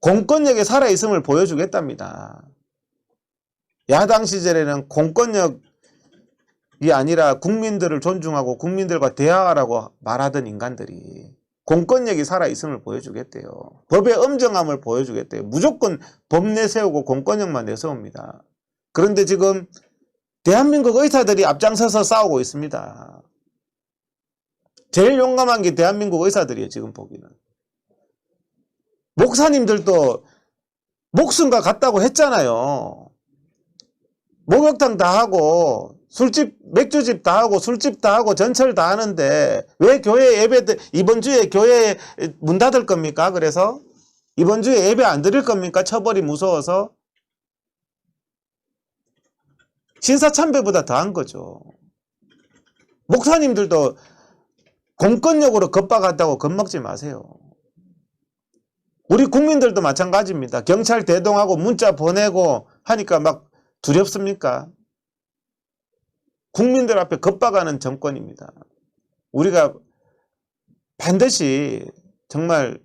공권력에 살아있음을 보여주겠답니다. 야당 시절에는 공권력이 아니라 국민들을 존중하고 국민들과 대화하라고 말하던 인간들이 공권력이 살아있음을 보여주겠대요. 법의 엄정함을 보여주겠대요. 무조건 법 내세우고 공권력만 내세웁니다. 그런데 지금 대한민국 의사들이 앞장서서 싸우고 있습니다. 제일 용감한 게 대한민국 의사들이에요, 지금 보기는. 목사님들도 목숨과 같다고 했잖아요. 목욕탕 다 하고 술집, 맥주집 다 하고 술집 다 하고 전철 다 하는데 왜 교회 예배, 이번 주에 교회 문 닫을 겁니까? 그래서 이번 주에 예배 안 드릴 겁니까? 처벌이 무서워서. 신사참배보다 더한 거죠. 목사님들도 공권력으로 겁박한다고 겁먹지 마세요. 우리 국민들도 마찬가지입니다. 경찰 대동하고 문자 보내고 하니까 막 두렵습니까? 국민들 앞에 겁박하는 정권입니다. 우리가 반드시 정말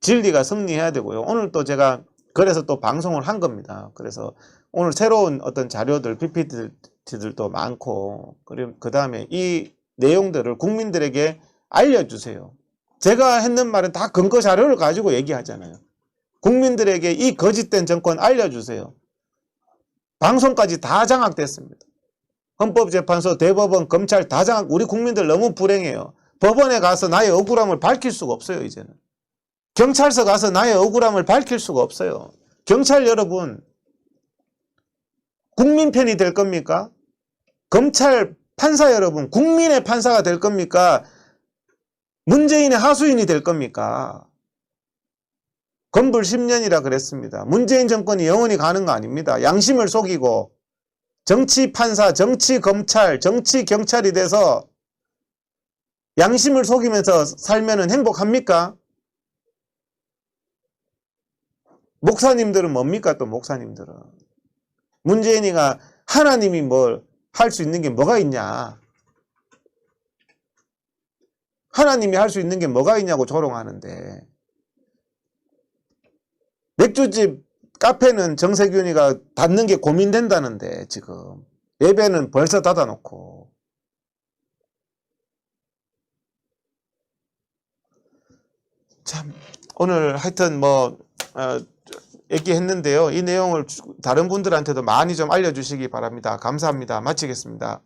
진리가 승리해야 되고요. 오늘 또 제가 그래서 또 방송을 한 겁니다. 그래서 오늘 새로운 어떤 자료들, PPT들도 많고, 그리고 그 다음에 이 내용들을 국민들에게 알려주세요. 제가 했는 말은 다 근거 자료를 가지고 얘기하잖아요. 국민들에게 이 거짓된 정권 알려주세요. 방송까지 다 장악됐습니다. 헌법재판소, 대법원, 검찰 다 장악. 우리 국민들 너무 불행해요. 법원에 가서 나의 억울함을 밝힐 수가 없어요, 이제는. 경찰서 가서 나의 억울함을 밝힐 수가 없어요. 경찰 여러분, 국민 편이 될 겁니까? 검찰 판사 여러분, 국민의 판사가 될 겁니까? 문재인의 하수인이 될 겁니까? 건불 10년이라 그랬습니다. 문재인 정권이 영원히 가는 거 아닙니다. 양심을 속이고 정치 판사, 정치 검찰, 정치 경찰이 돼서 양심을 속이면서 살면은 행복합니까? 목사님들은 뭡니까? 또 목사님들은 문재인이가 하나님이 뭘 할 수 있는 게 뭐가 있냐? 하나님이 할 수 있는 게 뭐가 있냐고 조롱하는데, 맥주집 카페는 정세균이가 닫는 게 고민된다는데 지금 예배는 벌써 닫아놓고. 참 오늘 하여튼 뭐 얘기했는데요. 이 내용을 다른 분들한테도 많이 좀 알려주시기 바랍니다. 감사합니다. 마치겠습니다.